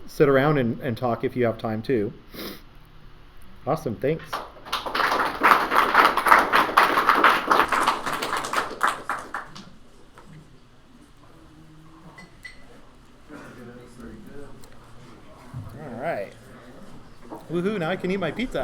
sit around and talk if you have time too. Awesome, thanks. All right. Woohoo, now I can eat my pizza.